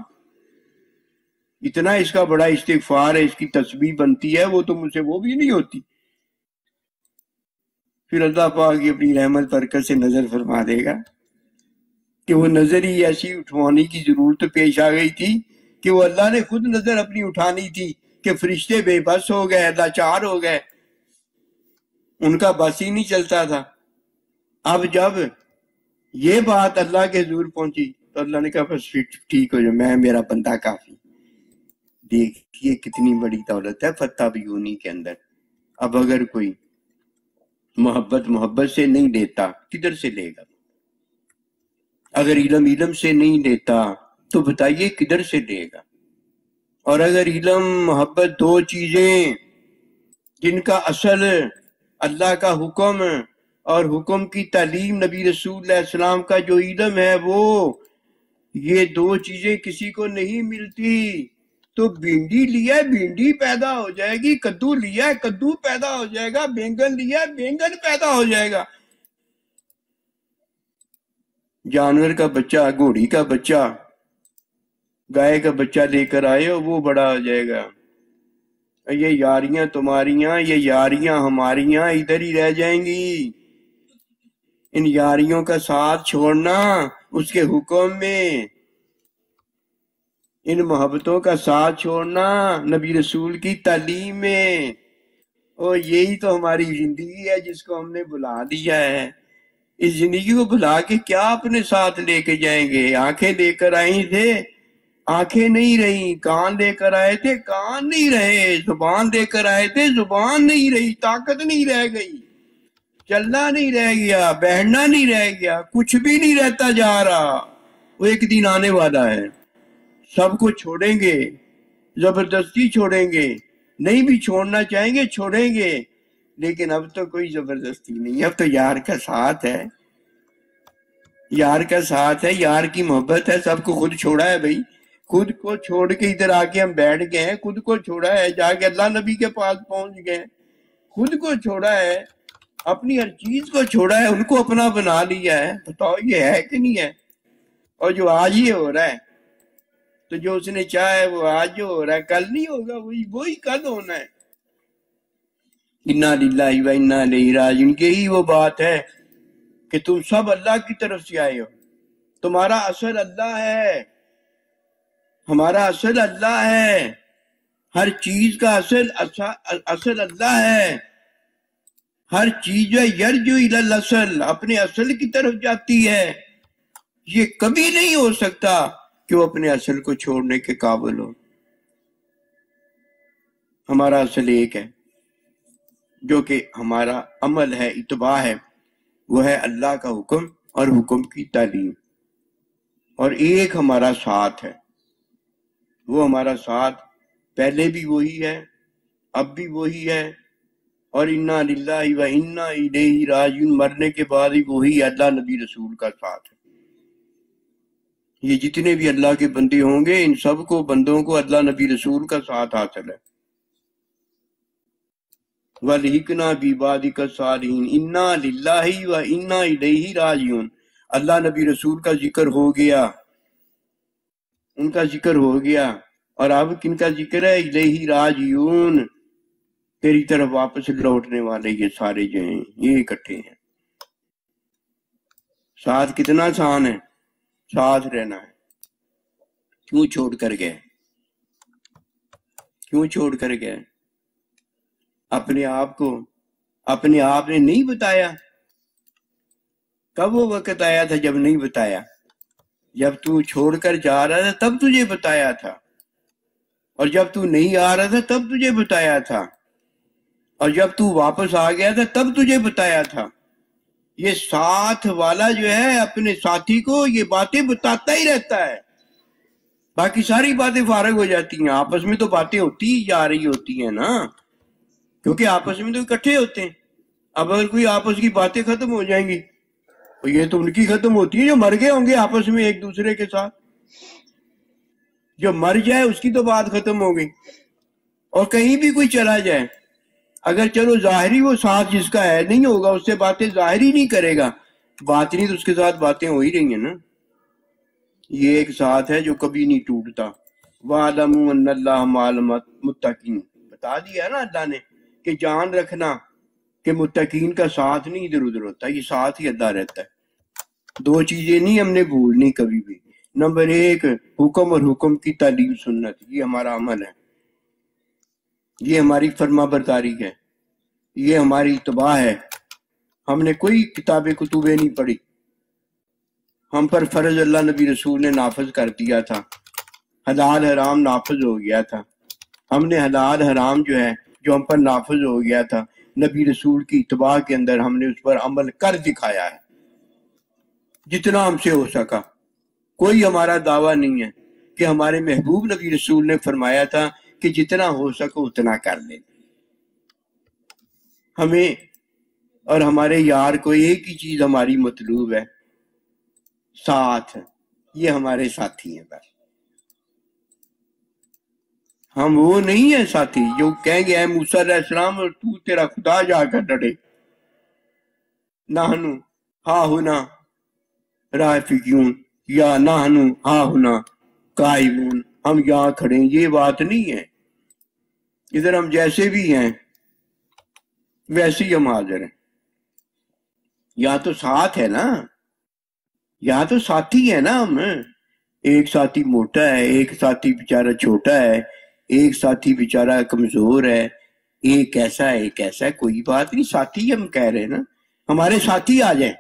اتنا اس کا بڑا استغفار ہے، اس کی تسبیح بنتی ہے، وہ تو مجھ سے وہ بھی نہیں ہوتی۔ پھر اللہ پاک اپنی رحمت برکت سے نظر فرما دے گا کہ وہ نظر ہی ایسی اٹھوانے کی ضرورت پیش آ گئی تھی کہ وہ اللہ نے خود نظر اپنی اٹھانی تھی کہ فرشتے بے بس ہو گئے، لاچار ہو گئے، ان کا بس ہی نہیں چلتا تھا۔ اب جب یہ بات اللہ کے حضور پہنچی تو اللہ نے کہا بس ٹھیک ہو جائے، میرا بندہ کافی۔ دیکھیے کتنی بڑی دولت ہے فتح بیونی کے اندر۔ اب اگر کوئی محبت سے نہیں لیتا، کدھر سے لے گا؟ اگر علم سے نہیں لیتا تو بتائیے کدھر سے لے گا؟ اور اگر علم محبت دو چیزیں جن کا اصل اللہ کا حکم اور حکم کی تعلیم نبی رسول علیہ السلام کا جو علم ہے، وہ یہ دو چیزیں کسی کو نہیں ملتی تو بھنڈی لیا ہے بھنڈی پیدا ہو جائے گی، کدو لیا ہے کدو پیدا ہو جائے گا، بینگن لیا ہے بینگن پیدا ہو جائے گا۔ جانور کا بچہ، گھوڑی کا بچہ، گائے کا بچہ لے کر آئے اور وہ بڑا ہو جائے گا۔ یہ یاریاں تمہاریاں، یہ یاریاں ہماریاں ادھر ہی رہ جائیں گی، ان یاریوں کا ساتھ چھوڑنا اس کے حکم میں، ان محبتوں کا ساتھ چھوڑنا نبی رسول کی تعلیم میں، اور یہی تو ہماری زندگی ہے جس کو ہم نے بھلا دیا ہے۔ اس زندگی کو بھلا کے کیا اپنے ساتھ لے کے جائیں گے؟ آنکھیں لے کر آئی تھے، آنکھیں نہیں رہی، کان لے کر آئے تھے، کان نہیں رہے، زبان لے کر آئے تھے، زبان نہیں رہی، طاقت نہیں رہ گئی، چلنا نہیں رہ گیا، بیٹھنا نہیں رہ گیا، کچھ بھی نہیں رہتا جا رہا۔ وہ ایک دن آنے والا ہے، سب کو چھوڑیں گے، زبردستی چھوڑیں گے، نہیں بھی چھوڑنا چاہیں گے چھوڑیں گے، لیکن اب تو کوئی زبردستی نہیں، اب تو یار کا ساتھ ہے، یار کا ساتھ ہے، یار کی محبت ہے۔ سب کو خود چھوڑا ہے بھائی، خود کو چھوڑ کے ادھر آ کے ہم بیٹھ گئے ہیں، خود کو چھوڑا ہے، جا کے اللہ نبی کے پاس پہنچ گئے، خود کو چھوڑا ہے، اپنی ہر چیز کو چھوڑا ہے، ان کو اپنا بنا لیا ہے۔ بتاؤ یہ ہے کہ نہیں ہے؟ اور جو آج ہی ہو رہا ہے، تو جو اس نے چاہا ہے وہ آج جو ہو رہا ہے کل نہیں ہوگا، وہی کل ہونا ہے۔ انا للہ و انا الیہ راجعون، یہی وہ بات ہے کہ تم سب اللہ کی طرف سے آئے ہو، تمہارا اصل اللہ ہے، ہمارا اصل اللہ ہے، ہر چیز کا اصل اللہ ہے، ہر چیز جو ہے یرجو الی الاصل، اپنے اصل کی طرف جاتی ہے۔ یہ کبھی نہیں ہو سکتا کہ وہ اپنے اصل کو چھوڑنے کے قابل ہو۔ ہمارا اصل ایک ہے جو کہ ہمارا عمل ہے، اتباع ہے، وہ ہے اللہ کا حکم اور حکم کی تعلیم، اور ایک ہمارا ساتھ ہے، وہ ہمارا ساتھ پہلے بھی وہی ہے، اب بھی وہی ہے، اور انا للہ و انا الیہ راجعون، مرنے کے بعد بھی وہی اللہ نبی رسول کا ساتھ ہے۔ یہ جتنے بھی اللہ کے بندے ہوں گے، ان سب کو بندوں کو اللہ نبی رسول کا ساتھ حاصل ہے۔ وَلْحِقْنَا بِعِبَادِكَ الصَّالِحِينَ اِنَّا لِلَّهِ وَإِنَّا إِلَيْهِ راجعون۔ اللہ نبی رسول کا ذکر ہو گیا، ان کا ذکر ہو گیا، اور اب کن کا ذکر ہے؟ الیہ راجعون، تیری طرف واپس لوٹنے والے یہ سارے جو ہیں یہ اکٹھے ہیں۔ ساتھ کتنا آسان ہے، ساتھ رہنا ہے۔ کیوں چھوڑ کر گئے؟ کیوں چھوڑ کر گئے؟ اپنے آپ کو اپنے آپ نے نہیں بتایا۔ کب وہ وقت آیا تھا جب نہیں بتایا؟ جب تو چھوڑ کر جا رہا تھا تب تجھے بتایا تھا، اور جب تو نہیں آ رہا تھا تب تجھے بتایا تھا، اور جب تو واپس آ گیا تھا تب تجھے بتایا تھا۔ یہ ساتھ والا جو ہے اپنے ساتھی کو یہ باتیں بتاتا ہی رہتا ہے، باقی ساری باتیں فارغ ہو جاتی ہیں۔ آپس میں تو باتیں ہوتی ہی جا رہی ہوتی ہیں نا، کیونکہ آپس میں تو اکٹھے ہوتے ہیں۔ اب اگر کوئی آپس کی باتیں ختم ہو جائیں گی تو یہ تو ان کی ختم ہوتی ہے جو مر گئے ہوں گے آپس میں ایک دوسرے کے ساتھ۔ جو مر جائے اس کی تو بات ختم ہو گئی، اور کہیں بھی کوئی چلا جائے، اگر چلو ظاہری وہ ساتھ جس کا ہے نہیں ہوگا، اس سے باتیں ظاہری نہیں کرے گا، باطنی تو اس کے ساتھ باتیں ہو ہی رہی ہیں نا۔ یہ ایک ساتھ ہے جو کبھی نہیں ٹوٹتا۔ وَاعْلَمُوا أَنَّ اللَّهَ مَعَ الْمُتَّقِينَ، بتا دیا نا اللہ نے کہ جان رکھنا کہ متقین کا ساتھ نہیں ادھر ادھر ہوتا، یہ ساتھ ہی اللہ رہتا ہے۔ دو چیزیں نہیں ہم نے بھولنی کبھی بھی۔ نمبر ایک، حکم اور حکم کی تعلیم سنت، یہ ہمارا عمل ہے، یہ ہماری فرما برداری ہے، یہ ہماری اتباع ہے۔ ہم نے کوئی کتابیں کتبیں نہیں پڑھی، ہم پر فرض اللہ نبی رسول نے نافذ کر دیا تھا، حلال حرام نافذ ہو گیا تھا۔ ہم نے حلال حرام جو ہے جو ہم پر نافذ ہو گیا تھا، نبی رسول کی اتباع کے اندر ہم نے اس پر عمل کر دکھایا ہے جتنا ہم سے ہو سکا۔ کوئی ہمارا دعویٰ نہیں ہے کہ ہمارے محبوب نبی رسول نے فرمایا تھا کہ جتنا ہو سکو اتنا کر لیں۔ ہمیں اور ہمارے یار کو ایک ہی چیز ہماری مطلوب ہے، ساتھ۔ یہ ہمارے ساتھی ہیں بس، ہم وہ نہیں ہیں ساتھی جو کہیں گے اے موسیٰ علیہ السلام اور تو تیرا خدا جا کر ڈٹے۔ نحنو ہا ہنا رافقون یا نحنو ہا ہنا قائمون، ہم یہاں کھڑے ہیں، یہ بات نہیں ہے۔ ادھر ہم جیسے بھی ہیں ویسے ہی ہم حاضر ہیں، یا تو ساتھ ہے نا، یا تو ساتھی ہے نا ہم. ایک ساتھی موٹا ہے، ایک ساتھی بیچارہ چھوٹا ہے، ایک ساتھی بیچارہ کمزور ہے، ایک ایسا ہے ایک ایسا ہے، کوئی بات نہیں، ساتھی ہم کہہ رہے ہیں نا، ہمارے ساتھی آ جائیں.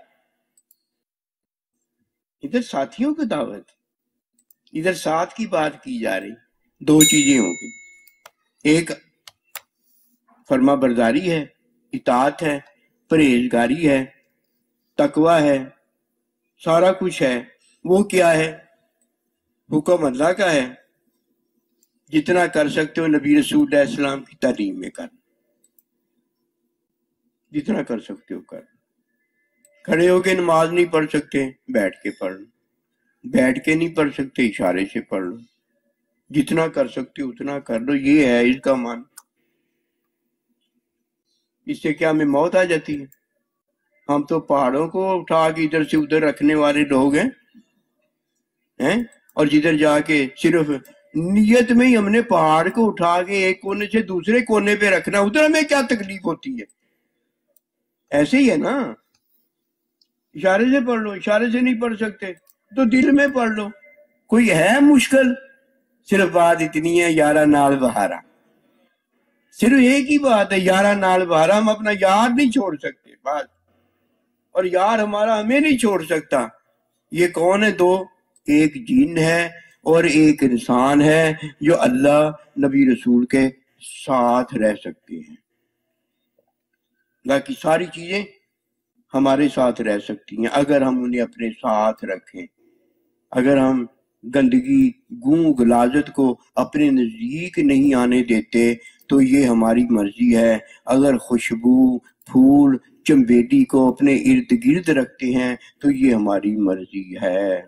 ادھر ساتھیوں کی دعوت، ادھر ساتھ کی بات کی جا رہی. دو چیزیں ہوں گی، ایک فرما برداری ہے، اطاعت ہے، پرہیزگاری ہے، تقوی ہے، سارا کچھ ہے. وہ کیا ہے؟ حکم اللہ کا ہے، جتنا کر سکتے ہو نبی رسول اللہ علیہ السلام کی تعلیم میں کر، جتنا کر سکتے ہو کر. کھڑے ہو کے نماز نہیں پڑھ سکتے، بیٹھ کے پڑھ لو. بیٹھ کے نہیں پڑھ سکتے، اشارے سے پڑھ لو. جتنا کر سکتے ہو اتنا کر لو، یہ ہے اس کا مان. اس سے کیا ہمیں موت آ جاتی ہے؟ ہم تو پہاڑوں کو اٹھا کے ادھر سے ادھر رکھنے والے لوگ ہیں، اور جدھر جا کے صرف نیت میں ہی ہم نے پہاڑ کو اٹھا کے ایک کونے سے دوسرے کونے پہ رکھنا، ادھر ہمیں کیا تکلیف ہوتی ہے؟ ایسے ہی ہے نا. اشارے سے پڑھ لو، اشارے سے نہیں پڑھ سکتے تو دل میں پڑھ لو. کوئی ہے مشکل؟ صرف بات اتنی ہے، یارہ نال بہارا. صرف ایک ہی بات ہے، یارہ نال بہارا. ہم اپنا یار نہیں چھوڑ سکتے بات، اور یار ہمارا ہمیں نہیں چھوڑ سکتا. یہ کون ہے؟ دو، ایک جن ہے اور ایک انسان ہے جو اللہ نبی رسول کے ساتھ رہ سکتے ہیں. باقی ساری چیزیں ہمارے ساتھ رہ سکتی ہیں اگر ہم انہیں اپنے ساتھ رکھیں. اگر ہم گندگی، گوں غلاظت کو اپنے نزدیک نہیں آنے دیتے تو یہ ہماری مرضی ہے. اگر خوشبو، پھول، چمبیلی کو اپنے ارد گرد رکھتے ہیں تو یہ ہماری مرضی ہے.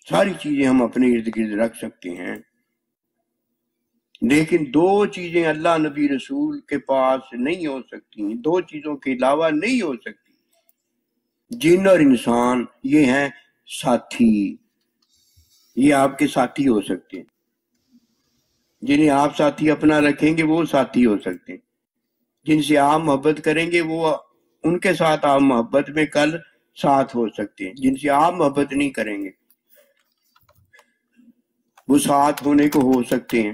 ساری چیزیں ہم اپنے ارد گرد رکھ سکتے ہیں، لیکن دو چیزیں اللہ نبی رسول کے پاس نہیں ہو سکتی، دو چیزوں کے علاوہ نہیں ہو سکتی. جن اور انسان یہ ہیں ساتھی، یہ آپ کے ساتھی ہو سکتے ہیں. جنہیں آپ ساتھی اپنا رکھیں گے وہ ساتھی ہو سکتے ہیں. جن سے آپ محبت کریں گے وہ، ان کے ساتھ آپ محبت میں کل ساتھ ہو سکتے ہیں. جن سے آپ محبت نہیں کریں گے وہ ساتھ ہونے کو ہو سکتے ہیں،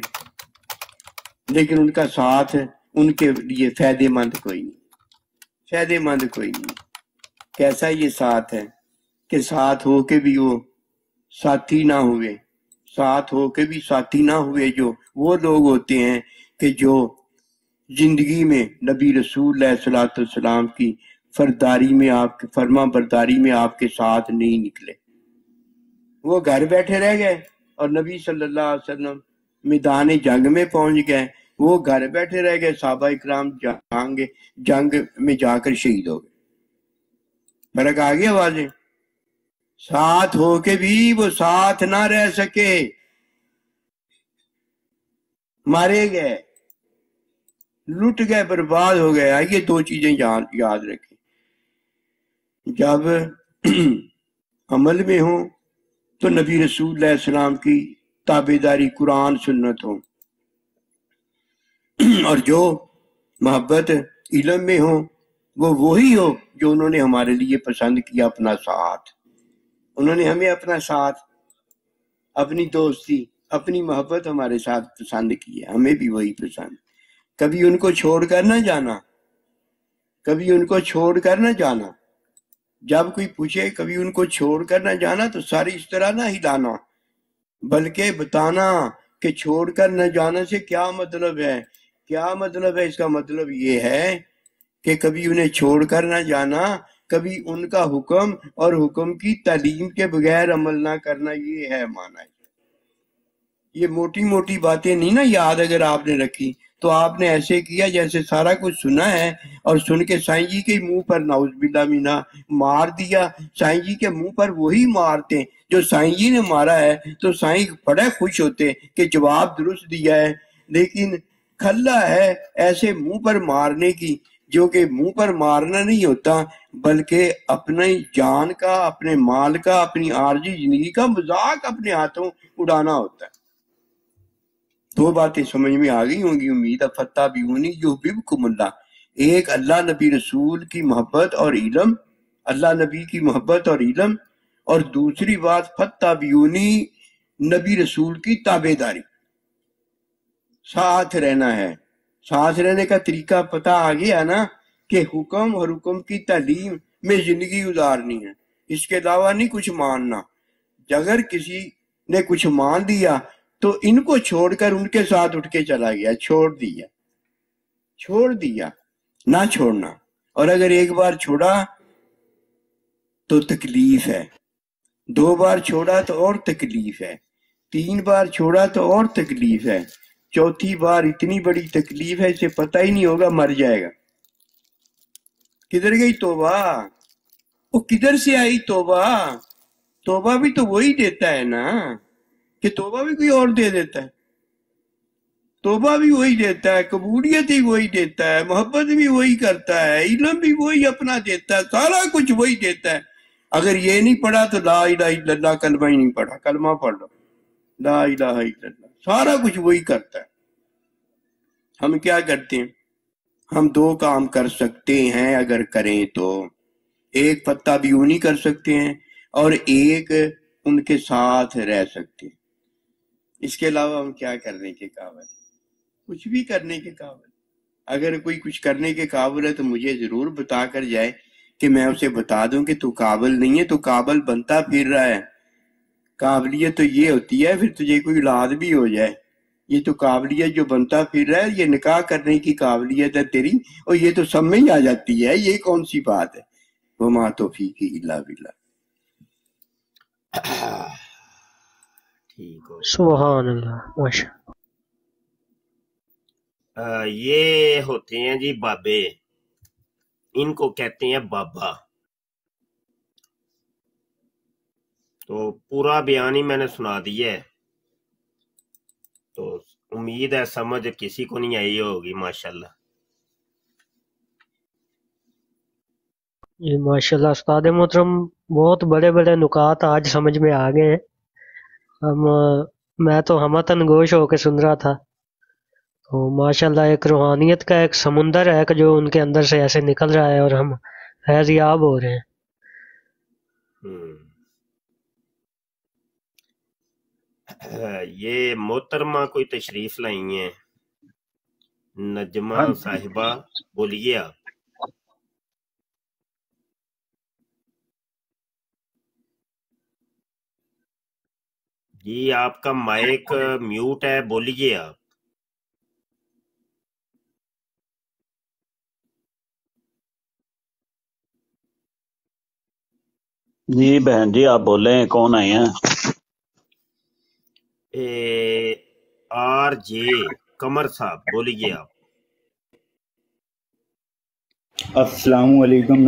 لیکن ان کا ساتھ ان کے لیے فائدے مند کوئی نہیں. فائدے مند کوئی نہیں. کیسا یہ ساتھ ہے کہ ساتھ ہو کے بھی وہ ساتھی نہ ہوئے، ساتھ ہو کے بھی ساتھی نہ ہوئے. جو وہ لوگ ہوتے ہیں کہ جو زندگی میں نبی رسول علیہ السلام کی فرداری میں، آپ کی فرما برداری میں آپ کے ساتھ نہیں نکلے. وہ گھر بیٹھے رہ گئے اور نبی صلی اللہ علیہ وسلم میدان جنگ میں پہنچ گئے. وہ گھر بیٹھے رہ گئے، صحابہ اکرام جنگ میں جا کر شہید ہو گئے. فرق آ گیا واضح. ساتھ ہو کے بھی وہ ساتھ نہ رہ سکے، مارے گئے، لٹ گئے، برباد ہو گئے. آئیے دو چیزیں یاد رکھیں. جب عمل میں ہوں تو نبی رسول اللہ علیہ السلام کی تابعداری قرآن سنت ہو، اور جو محبت علم میں ہو وہ وہی ہو جو انہوں نے ہمارے لیے پسند کیا، اپنا ساتھ. انہوں نے ہمیں اپنا ساتھ، اپنی دوستی، اپنی محبت ہمارے ساتھ پسند کی ہے، ہمیں بھی وہی پسند. کبھی ان کو چھوڑ کر نہ جانا، کبھی ان کو چھوڑ کر نہ جانا. جب کوئی پوچھے کبھی ان کو چھوڑ کر نہ جانا تو ساری اس طرح نہ ہلانا، بلکہ بتانا کہ چھوڑ کر نہ جانا سے کیا مطلب ہے. کیا مطلب ہے؟ اس کا مطلب یہ ہے کہ کبھی انہیں چھوڑ کر نہ جانا، کبھی ان کا حکم اور حکم کی تعلیم کے بغیر عمل نہ کرنا، یہ ہے معنی. یہ موٹی موٹی باتیں نہیں نا یاد اگر آپ نے رکھی تو آپ نے ایسے کیا جیسے سارا کچھ سنا ہے اور سن کے سائیں جی کے منہ پر نعوذ باللہ منہ مار دیا. سائیں جی کے منہ پر وہی مارتے جو سائیں جی نے مارا ہے، تو سائیں بڑے خوش ہوتے کہ جواب درست دیا ہے. لیکن کھلا ہے ایسے منہ پر مارنے کی، جو کہ منہ پر مارنا نہیں ہوتا بلکہ اپنی جان کا، اپنے مال کا، اپنی عارضی زندگی کا مذاق اپنے ہاتھوں اڑانا ہوتا ہے. دو باتیں سمجھ میں آ گئی ہوں گی امید. فتح بھی ہونی جو بکم اللہ، ایک اللہ نبی رسول کی محبت اور علم، اللہ نبی کی محبت اور علم، اور دوسری بات فتابیونی، نبی رسول کی تابع داری، ساتھ رہنا ہے۔ ساتھ رہنے کا طریقہ پتہ آ گیا نا کہ حکم اور حکم کی تعلیم میں زندگی گزارنی ہے، اس کے علاوہ نہیں کچھ ماننا۔ اگر کسی نے کچھ مان لیا تو ان کو چھوڑ کر ان کے ساتھ اٹھ کے چلا گیا، چھوڑ دیا، نہ چھوڑنا۔ اور اگر ایک بار چھوڑا تو تکلیف ہے، 2 بار چھوڑا تو اور تکلیف ہے، 3 بار چھوڑا تو اور تکلیف ہے، 4تھی بار اتنی بڑی تکلیف ہے اسے پتہ ہی نہیں ہوگا، مر جائے گا۔ کدھر گئی توبہ؟ وہ کدھر سے آئی توبہ؟ توبہ بھی تو وہی دیتا ہے نا، کہ توبہ بھی کوئی اور دے دیتا ہے؟ توبہ بھی وہی دیتا ہے، قبولیت بھی وہی دیتا ہے، محبت بھی وہی کرتا ہے، علم بھی وہی اپنا دیتا ہے، سارا کچھ وہی دیتا ہے۔ اگر یہ نہیں پڑھا تو لا الہ الا اللہ کلمہ ہی نہیں پڑھا، کلمہ پڑھ لو، لا الہ الا اللہ، سارا کچھ وہی کرتا ہے۔ ہم کیا کرتے ہیں؟ ہم 2 کام کر سکتے ہیں اگر کریں تو، ایک فتح بھی نہیں کر سکتے ہیں اور ایک ان کے ساتھ رہ سکتے ہیں۔ اس کے علاوہ ہم کیا کرنے کے قابل؟ کچھ بھی کرنے کے قابل۔ اگر کوئی کچھ کرنے کے قابل ہے تو مجھے ضرور بتا کر جائے کہ میں اسے بتا دوں کہ تو قابل نہیں ہے، تو قابل بنتا پھر رہا ہے۔ قابلیت تو یہ ہوتی ہے پھر تجھے کوئی اولاد بھی ہو جائے، یہ تو قابلیت جو بنتا پھر رہا ہے، یہ نکاح کرنے کی قابلیت ہے تیری، اور یہ تو سب میں ہی آ جاتی ہے، یہ کون سی بات ہے؟ وما توفیقی الا باللہ۔ ٹھیک ہو سبحان اللہ، ماشاء یہ ہوتے ہیں جی بابے، ان کو کہتے ہیں بابا۔ تو پورا بیان ہی میں نے سنا دیا ہے، تو امید ہے سمجھ کسی کو نہیں آئی ہوگی ماشاءاللہ۔ جی ماشاء اللہ استاد محترم، بہت بڑے بڑے نکات آج سمجھ میں آ گئے ہیں۔ میں تو ہمتن گوش ہو کے سن رہا تھا، تو ماشاء اللہ ایک روحانیت کا ایک سمندر ہے کہ جو ان کے اندر سے ایسے نکل رہا ہے اور ہم فیض یاب ہو رہے ہیں۔ یہ محترمہ کوئی تشریف لائی ہیں، نجمہ صاحبہ، بولیے آپ۔ جی آپ کا مائک میوٹ ہے، بولیے آپ۔ جی بہن جی آپ بول رہے ہیں، کون آئے ہیں؟ آر جے قمر صاحب، بولیے آپ۔ السلام علیکم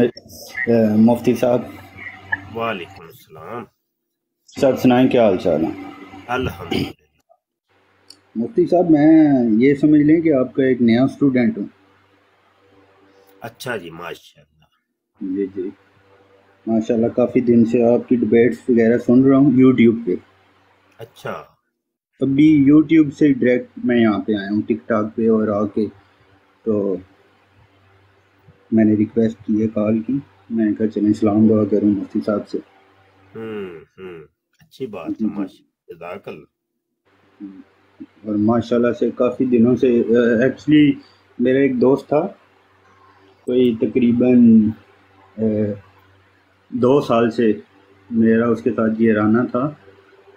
مفتی صاحب۔ وعلیکم السلام۔ سر سنائیں کیا حال چال ہے؟ الحمدللہ۔ مفتی صاحب میں یہ سمجھ لیں کہ آپ کا ایک نیا اسٹوڈنٹ ہوں۔ اچھا جی، ماشاءاللہ۔ جی جی ماشاء اللہ، کافی دن سے آپ کی ڈبیٹس وغیرہ سن رہا ہوں یوٹیوب پہ۔ اچھا، ابھی یوٹیوب سے ڈائریکٹ میں یہاں پہ آیا ہوں ٹک ٹاک پہ، اور آ کے تو میں نے ریکویسٹ کی ہے، کال کی، میں نے کہا چلیں سلام دعا کروں مفتی صاحب سے۔ اچھی بات ہے، ماشاءاللہ، جزاک اللہ۔ اور ماشاءاللہ سے کافی دنوں سے ایکچولی میرا ایک دوست تھا، کوئی تقریباً 2 سال سے میرا اس کے ساتھ جیرانہ تھا،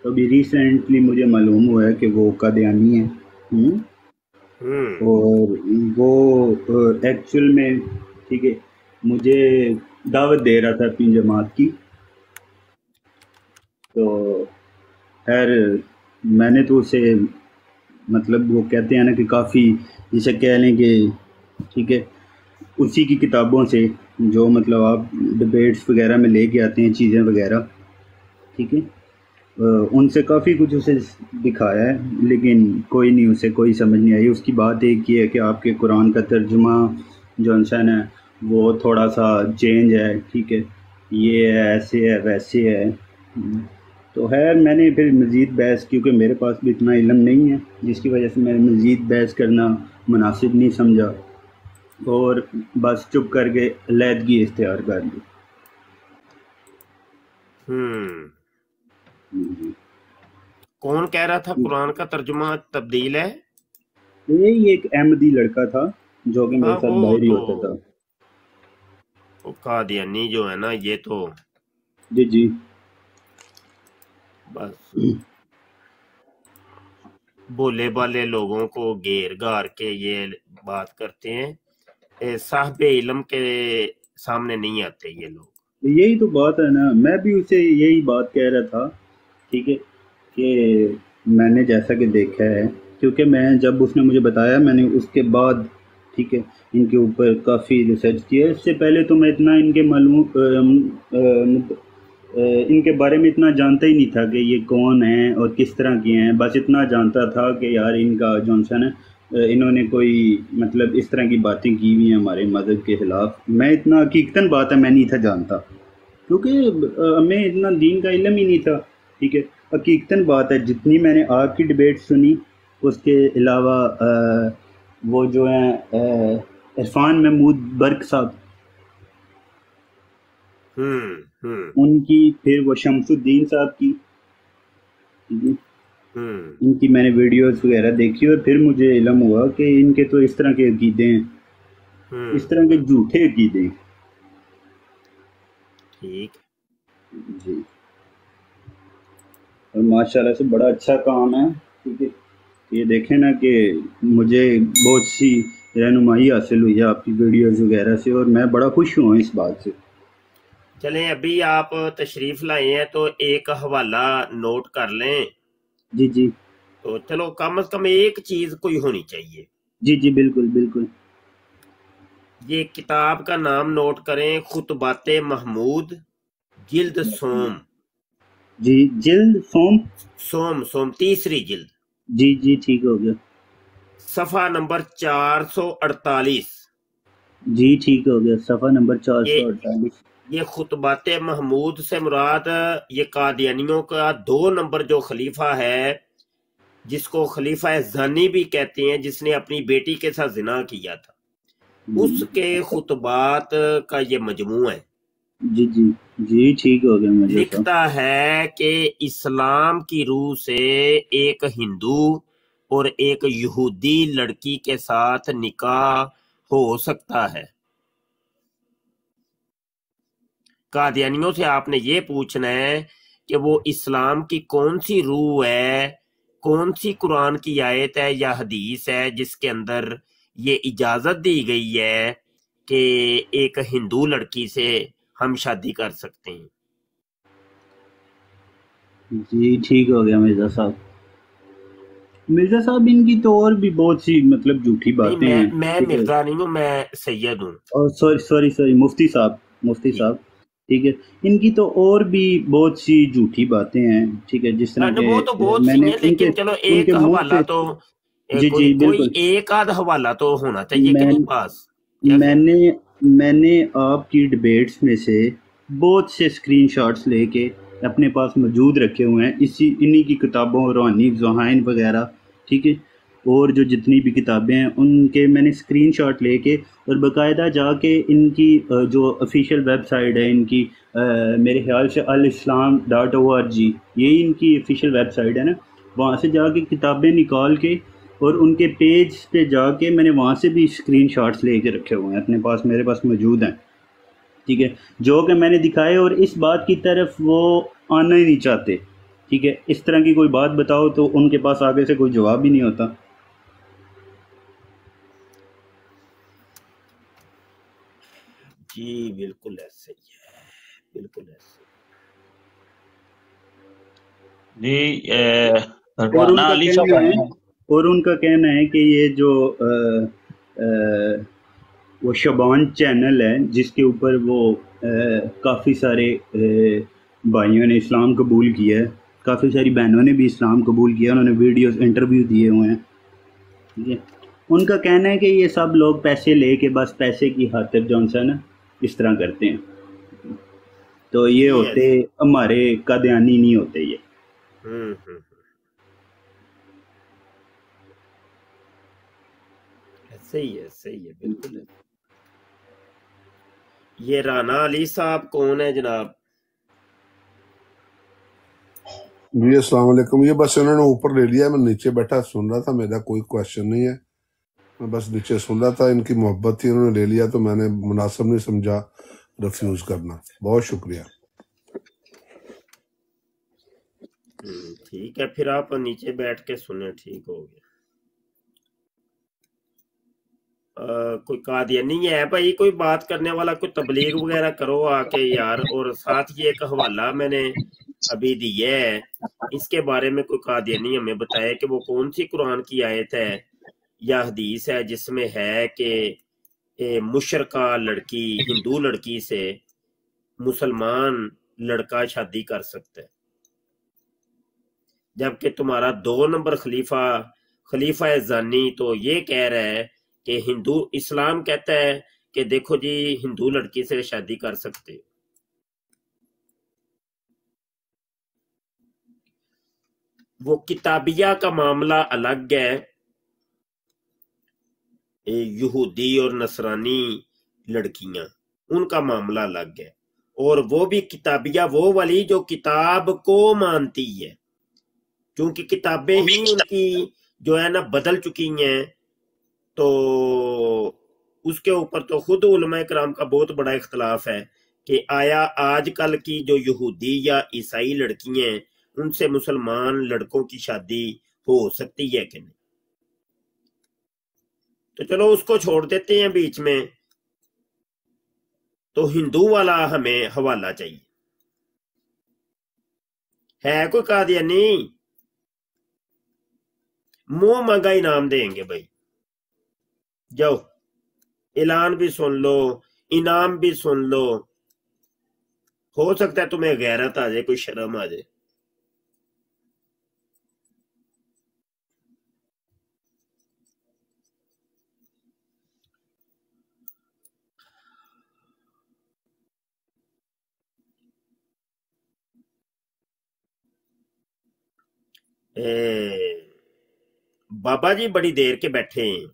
تو ابھی ریسنٹلی مجھے معلوم ہوا ہے کہ وہ قادیانی ہے، اور وہ ایکچوئل میں ٹھیک ہے مجھے دعوت دے رہا تھا اپنی جماعت کی۔ تو خیر میں نے تو اسے مطلب وہ کہتے ہیں نا کہ کافی جسے کہہ لیں کہ ٹھیک ہے اسی کی کتابوں سے جو مطلب آپ ڈبیٹس وغیرہ میں لے کے آتے ہیں چیزیں وغیرہ، ٹھیک ہے ان سے کافی کچھ اسے دکھایا ہے، لیکن کوئی نہیں، اسے کوئی سمجھ نہیں آئی۔ اس کی بات ایک یہ ہے کہ آپ کے قرآن کا ترجمہ جو انسان ہے وہ تھوڑا سا چینج ہے، ٹھیک ہے یہ ہے، ایسے ہے ویسے ہے۔ تو خیر میں نے پھر مزید بحث، کیونکہ میرے پاس بھی اتنا علم نہیں ہے، جس کی وجہ سے میں نے مزید بحث کرنا مناسب نہیں سمجھا۔ اور بس چپ کر کے علیحدگی اختیار کر لی. کون کہہ رہا تھا قرآن کا ترجمہ تبدیل ہے؟ یہی ایک احمدی لڑکا تھا جو کہ میرے ہاں ساتھ وہ باہر ہی تو ہوتا تھا. وہ قادیانی جو ہے نا یہ تو جی جی بس بولے بالے لوگوں کو گھیر گار کے یہ بات کرتے ہیں، صاحب علم کے سامنے نہیں آتے یہ لوگ. یہی تو بات ہے نا. میں بھی اسے یہی بات کہہ رہا تھا، ٹھیک ہے، کہ میں نے جیسا کہ دیکھا ہے، کیونکہ میں جب اس نے مجھے بتایا میں نے اس کے بعد، ٹھیک ہے، ان کے اوپر کافی ریسرچ کیا. اس سے پہلے تو میں اتنا ان کے ان کے بارے میں اتنا جانتا ہی نہیں تھا کہ یہ کون ہیں اور کس طرح کے ہیں. بس اتنا جانتا تھا کہ یار ان کا جانسن ہے، انہوں نے کوئی مطلب اس طرح کی باتیں کی ہوئی ہیں ہمارے مذہب کے خلاف. میں اتنا حقیقتاً بات ہے میں نہیں تھا جانتا، کیونکہ ہمیں اتنا دین کا علم ہی نہیں تھا. ٹھیک ہے، حقیقتاً بات ہے جتنی میں نے آپ کی ڈبیٹ سنی، اس کے علاوہ وہ جو ہیں عرفان محمود برق صاحب، ان کی، پھر وہ شمس الدین صاحب کی، ان کی میں نے ویڈیوز وغیرہ دیکھی اور پھر مجھے علم ہوا کہ ان کے تو اس طرح کے عقیدے ہیں، اس طرح کے جھوٹے عقیدے ہیں. ٹھیک. جی، اور ماشاء اللہ سے بڑا اچھا کام ہے. ٹھیک ہے، یہ دیکھیں نا کہ مجھے بہت سی رہنمائی حاصل ہوئی ہے آپ کی ویڈیوز وغیرہ سے، اور میں بڑا خوش ہوا اس بات سے. چلیں ابھی آپ تشریف لائے ہیں تو ایک حوالہ نوٹ کر لیں. جی جی تو چلو کم از کم ایک چیز کوئی ہونی چاہیے. جی جی بالکل بالکل. یہ کتاب کا نام نوٹ کریں، خطبات محمود، جلد سوم. جی جلد سوم تیسری جلد، جی جی ٹھیک ہو گیا. صفحہ نمبر 448. جی ٹھیک ہو گیا، صفحہ نمبر 448. یہ خطبات محمود سے مراد یہ قادیانیوں کا 2 نمبر جو خلیفہ ہے، جس کو خلیفہ زانی بھی کہتے ہیں، جس نے اپنی بیٹی کے ساتھ زنا کیا تھا، اس کے خطبات کا یہ مجموعہ ہے. جی جی جی ٹھیک ہو گیا مرزا صاحب. لکھتا ہے کہ اسلام کی روح سے ایک ہندو اور ایک یہودی لڑکی کے ساتھ نکاح ہو سکتا ہے. قادیانیوں سے آپ نے یہ پوچھنا ہے کہ وہ اسلام کی کون سی روح ہے، کون سی قرآن کی آیت ہے یا حدیث ہے جس کے اندر یہ اجازت دی گئی ہے کہ ایک ہندو لڑکی سے ہم شادی کر سکتے ہیں. جی ٹھیک ہو گیا مرزا صاحب. مرزا صاحب ان کی تو اور بھی بہت سی مطلب جھوٹی نہیں، باتیں ہیں. میں ٹھیک ہے، مرزا نہیں ہوں، میں سید ہوں. اور سوری مفتی جی صاحب، ٹھیک ہے، ان کی تو اور بھی بہت سی جھوٹی باتیں ہیں. ٹھیک ہے، جس طرح کہ وہ تو بہت میں سی نے ہیں، ان کے لیکن چلو ان کے ایک منہ حوالہ سے، تو جی جی کوئی بالکل. ایک آدھ حوالہ تو ہونا چاہیے کہ میں نہیں پاس. کیا میں خیال؟ نے آپ کی ڈبیٹس میں سے بہت سے اسکرین شاٹس لے کے اپنے پاس موجود رکھے ہوئے ہیں، انہی کی کتابوں، روحانی ذہائن وغیرہ، ٹھیک ہے، اور جو جتنی بھی کتابیں ہیں ان کے میں نے اسکرین شاٹ لے کے اور باقاعدہ جا کے ان کی جو آفیشیل ویب سائٹ ہے ان کی، میرے خیال سے alislam.org، یہی ان کی آفیشیل ویب سائٹ ہے نا، وہاں سے جا کے کتابیں نکال کے اور ان کے پیج پہ جا کے میں نے وہاں سے بھی اسکرین شاٹس لے کے رکھے ہوئے ہیں اپنے پاس، میرے پاس موجود ہیں. ٹھیک ہے، جو کہ میں نے دکھائے، اور اس بات کی طرف وہ آنا ہی نہیں چاہتے. ٹھیک ہے، اس طرح کی کوئی بات بتاؤ تو ان کے پاس آگے سے کوئی جواب ہی نہیں ہوتا. جی بالکل ایسے ہی ہے، بالکل ایسے. جی اور رانا ان کا علی صاحب کہنا آئے ہے ہیں. اور ان کا کہنا ہے کہ یہ جو وہ شبان چینل ہے جس کے اوپر وہ کافی سارے بھائیوں نے اسلام قبول کیا ہے، کافی ساری بہنوں نے بھی اسلام قبول کیا، انہوں نے ویڈیوز انٹرویو دیے ہوئے ہیں. ٹھیک ہے، ان کا کہنا ہے کہ یہ سب لوگ پیسے لے کے بس پیسے کی خاطر جو ہے نا اس طرح کرتے ہیں. تو یہ جی ہوتے ہمارے قادیانی نہیں ہوتے یہ. ایسے ہی ہے، صحیح ہے، بالکل ہے. یہ رانا علی صاحب کون ہے جناب؟ جی السلام علیکم. یہ بس انہوں نے اوپر لے لیا, میں نیچے بیٹھا سن رہا تھا, میرا کوئی کوشچن نہیں ہے, میں بس نیچے سن رہا تھا. ان کی محبت تھی, انہوں نے لے لیا تو میں نے مناسب نہیں سمجھا ریفیوز کرنا. بہت شکریہ. ٹھیک ہے, پھر آپ نیچے بیٹھ کے سنیں, ٹھیک ہو گیا. کوئی قادیانی ہے بھائی, کوئی بات کرنے والا, کوئی تبلیغ وغیرہ کرو آ کے یار. اور ساتھ یہ ایک حوالہ میں نے ابھی دیا ہے, اس کے بارے میں کوئی قادیانی ہمیں بتائے کہ وہ کون سی قرآن کی آیت ہے یا حدیث ہے جس میں ہے کہ مشرکہ لڑکی ہندو لڑکی سے مسلمان لڑکا شادی کر سکتا ہے, جبکہ تمہارا 2 نمبر خلیفہ زانی تو یہ کہہ رہا ہے کہ اسلام کہتا ہے کہ دیکھو جی ہندو لڑکی سے شادی کر سکتے ہو. وہ کتابیہ کا معاملہ الگ ہے, یہودی اور نصرانی لڑکیاں ان کا معاملہ الگ ہے, اور وہ بھی کتابیہ وہ والی جو کتاب کو مانتی ہے, کیونکہ کتابیں ہی ان کی جو ہے نا بدل چکی ہیں. تو اس کے اوپر تو خود علماء کرام کا بہت بڑا اختلاف ہے کہ آیا آج کل کی جو یہودی یا عیسائی لڑکیاں ہیں ان سے مسلمان لڑکوں کی شادی ہو سکتی ہے کہ نہیں. تو چلو اس کو چھوڑ دیتے ہیں بیچ میں. تو ہندو والا ہمیں حوالہ چاہیے. ہے کوئی قادیانی؟ منہ مانگا انعام دیں گے بھائی. جاؤ اعلان بھی سن لو, انعام بھی سن لو, ہو سکتا ہے تمہیں غیرت آ جائے, کوئی شرم آ جائے. بابا جی بڑی دیر کے بیٹھے ہیں.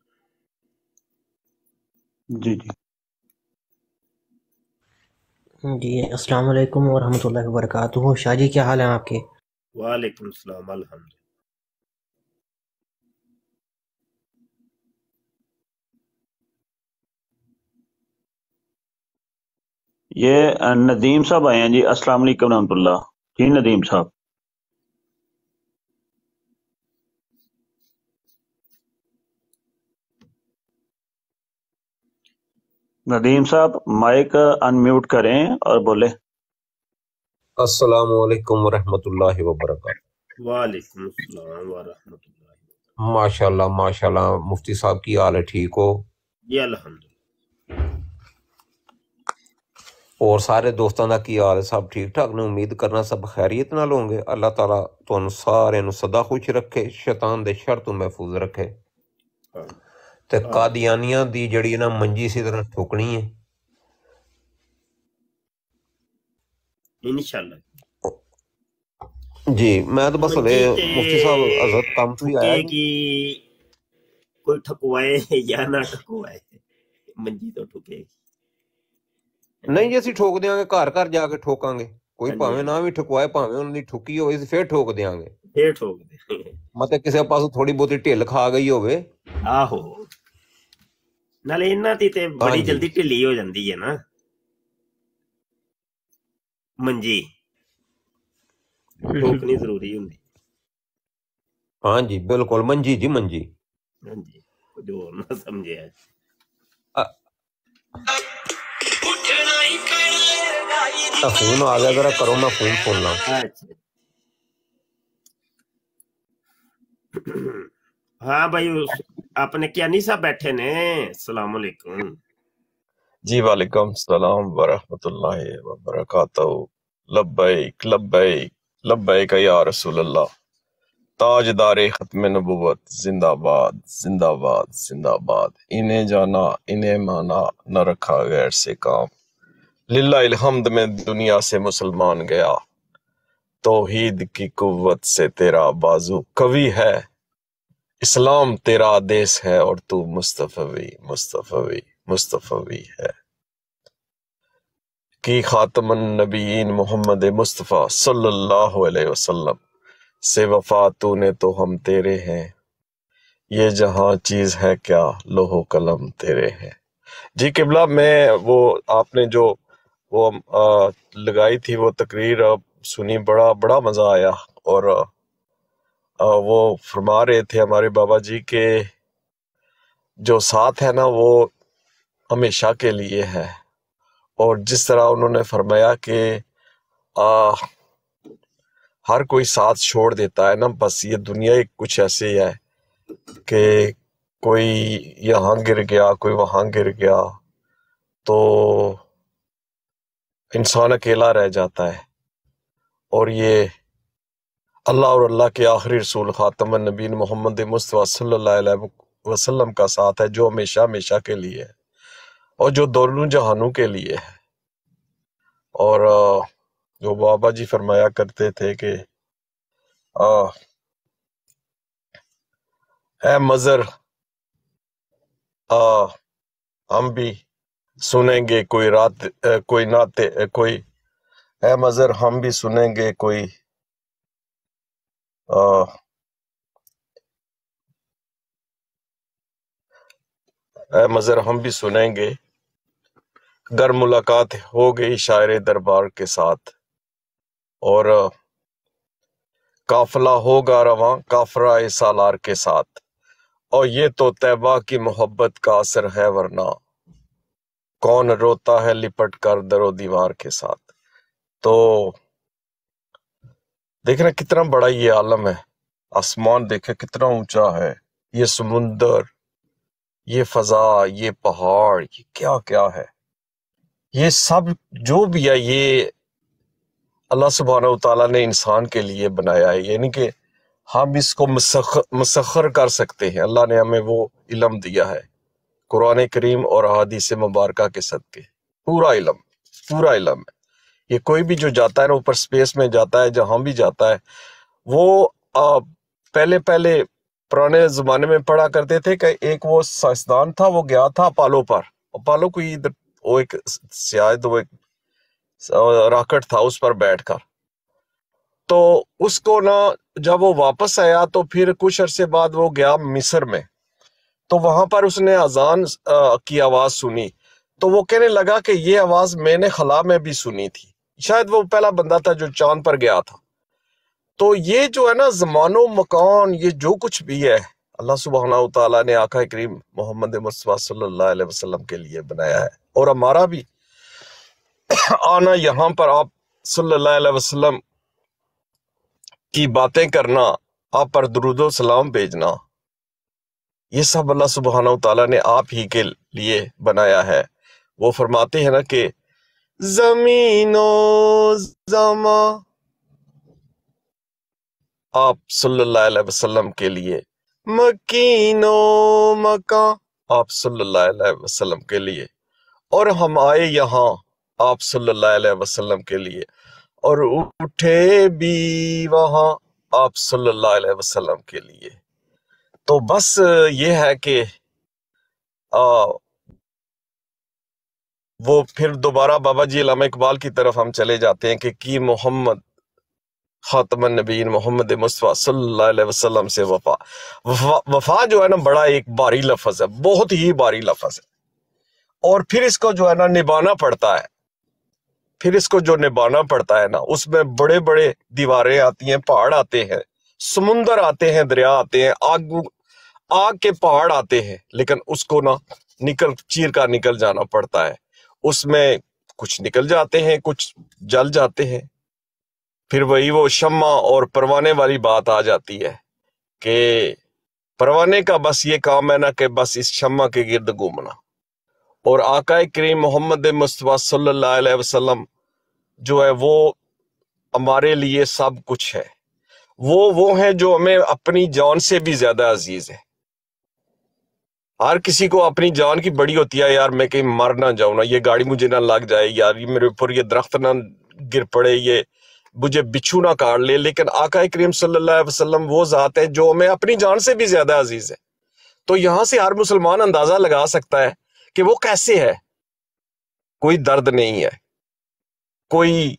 جی جی جی السلام علیکم ورحمۃ اللہ وبرکاتہ. شاہ جی کیا حال ہیں آپ کے؟ وعلیکم السلام, الحمد. یہ ندیم صاحب آئے ہیں جی. السلام علیکم ورحمۃ اللہ. جی ندیم صاحب. ندیم صاحب مائک ان میوٹ کریں اور بولے. السلام علیکم ورحمۃ اللہ وبرکاتہ. وعلیکم السلام ورحمۃ اللہ. ماشاءاللہ ماشاءاللہ. مفتی صاحب کی حال ہے, ٹھیک ہو؟ جی الحمد. اور سارے دوستوں کا کی حال ہے؟ سب ٹھیک ٹھاک نے؟ امید کرنا سب خیریت نال ہوں گے. اللہ تعالیٰ تمہیں سارے نو سدا خوش رکھے, شیطان دے شر تو محفوظ رکھے. تے قادیانیاں دی جڑی نا منجی سی طرح ٹھوکنی ہے انشاءاللہ. جی. میں تو بس مفتی صاحب حضرت کام سے آیا ٹھکے گی, کوئی ٹھکوائے یا نہ ٹھکوائے, منجی تو ٹھکے گی. نہیں جی, اسی ٹھوک دیاں گے, گھر گھر جا کے ٹھوکاں گے. کوئی پاویں نہ بھی ٹھکوائے, پاویں انہوں نے ٹھکی ہوئے پھر ٹھوک دیاں گے. پھر ٹھوک دیں مطلب کسی پاسوں تھوڑی بہتی ڈھل کھا گئی ہوئے. آہو, نالے انہاں دی تے بڑی جلدی ڈھلی ہو جاندی ہے نا منجی, ٹھوکنی ضروری ہوندی. ہاں جی بالکل, منجی جی منجی. ہاں جی, کچھ اور نہ سمجھے. فون آ گیا, ذرا کرو میں فون سن لا. ہاں بھائی, اپنے کیانی صاحب بیٹھے نے. السلام علیکم. جی وعلیکم السلام ورحمۃ اللہ وبرکاتہ. لبیک لبیک لبیک یا رسول اللہ. تاجدار ختم نبوت زندہ باد زندہ باد زندہ باد. انہیں جانا انہیں مانا, نہ رکھا غیر سے کام. للہ الحمد میں دنیا سے مسلمان گیا, توحید کی قوت سے تیرا بازو قوی ہے. اسلام تیرا دیس ہے اور تو مصطفی مصطفی مصطفی ہے. کی خاتم النبیین محمد مصطفیٰ صلی اللہ علیہ وسلم سے وفا تو نے تو ہم تیرے ہیں، یہ جہاں چیز ہے کیا لوح و قلم تیرے ہیں۔ جی قبلہ، میں وہ آپ نے جو وہ لگائی تھی وہ تقریر سنی، بڑا مزہ آیا، اور وہ فرما رہے تھے ہمارے بابا جی کہ جو ساتھ ہے نا وہ ہمیشہ کے لیے ہے، اور جس طرح انہوں نے فرمایا کہ ہر کوئی ساتھ چھوڑ دیتا ہے نا، بس یہ دنیا ایک کچھ ایسے ہی ہے کہ کوئی یہاں گر گیا، کوئی وہاں گر گیا، تو انسان اکیلا رہ جاتا ہے، اور یہ اللہ اور اللہ کے آخری رسول خاتم النبیین محمد مصطفیٰ صلی اللہ علیہ وسلم کا ساتھ ہے، جو ہمیشہ ہمیشہ کے لیے ہے، اور جو دونوں جہانوں کے لیے ہے۔ اور جو بابا جی فرمایا کرتے تھے کہ اے مظہر ہم بھی سنیں گے کوئی رات کوئی ناتے کوئی، اے مظہر ہم بھی سنیں گے کوئی اے مظہر ہم بھی سنیں گے گر ملاقات ہو گئی شاعر دربار کے ساتھ، اور قافلہ ہوگا رواں کافرہ سالار کے ساتھ، اور یہ تو طیبہ کی محبت کا اثر ہے، ورنہ کون روتا ہے لپٹ کر در و دیوار کے ساتھ۔ تو دیکھنا کتنا بڑا یہ عالم ہے، آسمان دیکھے کتنا اونچا ہے، یہ سمندر، یہ فضا، یہ پہاڑ، یہ کیا کیا ہے، یہ سب جو بھی ہے یہ اللہ سبحانہ و تعالیٰ نے انسان کے لیے بنایا ہے، یعنی کہ ہم اس کو مسخر کر سکتے ہیں، اللہ نے ہمیں وہ علم دیا ہے قرآن کریم اور احادیث مبارکہ کے صدقے، پورا علم ہے۔ یہ کوئی بھی جو جاتا ہے نا اوپر سپیس میں جاتا ہے، جہاں بھی جاتا ہے، وہ پہلے پرانے زمانے میں پڑھا کرتے تھے کہ ایک وہ سائنسدان تھا، وہ گیا تھا اپالو پر، اپالو کوئی ادھر وہ ایک شاید وہ ایک راکٹ تھا، اس پر بیٹھ کر، تو اس کو نا جب وہ واپس آیا تو پھر کچھ عرصے بعد وہ گیا مصر میں، تو وہاں پر اس نے اذان کی آواز سنی، تو وہ کہنے لگا کہ یہ آواز میں نے خلا میں بھی سنی تھی، شاید وہ پہلا بندہ تھا جو چاند پر گیا تھا۔ تو یہ جو ہے نا زمان و مکان، یہ جو کچھ بھی ہے اللہ سبحانہ و تعالیٰ نے آقا کریم محمد مصطفیٰ صلی اللہ علیہ وسلم کے لیے بنایا ہے، اور ہمارا بھی آنا یہاں پر آپ صلی اللہ علیہ وسلم کی باتیں کرنا، آپ پر درود و سلام بھیجنا، یہ سب اللہ سبحانہ و تعالیٰ نے آپ ہی کے لیے بنایا ہے۔ وہ فرماتے ہیں نا کہ زمین و زمان آپ صلی اللہ علیہ وسلم کے لیے، مکین و مکان آپ صلی اللہ علیہ وسلم کے لیے، اور ہم آئے یہاں آپ صلی اللہ علیہ وسلم کے لیے، اور اٹھے بھی وہاں آپ صلی اللہ علیہ وسلم کے لیے۔ تو بس یہ ہے کہ وہ پھر دوبارہ بابا جی علامہ اقبال کی طرف ہم چلے جاتے ہیں کہ کی محمد خاتم النبیین محمد مصطفیٰ صلی اللہ علیہ وسلم سے وفا جو ہے نا بڑا ایک باری لفظ ہے، بہت ہی باری لفظ ہے، اور پھر اس کو جو ہے نا نبھانا پڑتا ہے، پھر اس کو جو نبھانا پڑتا ہے نا اس میں بڑے بڑے دیواریں آتی ہیں، پہاڑ آتے ہیں، سمندر آتے ہیں، دریا آتے ہیں، آگ کے پہاڑ آتے ہیں، لیکن اس کو نا چیر کا نکل جانا پڑتا ہے، اس میں کچھ نکل جاتے ہیں، کچھ جل جاتے ہیں، پھر وہی وہ شمع اور پروانے والی بات آ جاتی ہے کہ پروانے کا بس یہ کام ہے نا کہ بس اس شمع کے گرد گھومنا، اور آقا کریم محمد مصطفیٰ صلی اللہ علیہ وسلم جو ہے وہ ہمارے لیے سب کچھ ہے، وہ ہیں جو ہمیں اپنی جان سے بھی زیادہ عزیز ہے۔ ہر کسی کو اپنی جان کی بڑی ہوتی ہے، یار میں کہیں مر نہ جاؤں نا، یہ گاڑی مجھے نہ لگ جائے، یار یہ میرے اوپر یہ درخت نہ گر پڑے، یہ مجھے بچھو نہ کاٹ لے، لیکن آقا کریم صلی اللہ علیہ وسلم وہ ذات ہے جو ہمیں اپنی جان سے بھی زیادہ عزیز ہے۔ تو یہاں سے ہر مسلمان اندازہ لگا سکتا ہے کہ وہ کیسے ہے، کوئی درد نہیں ہے، کوئی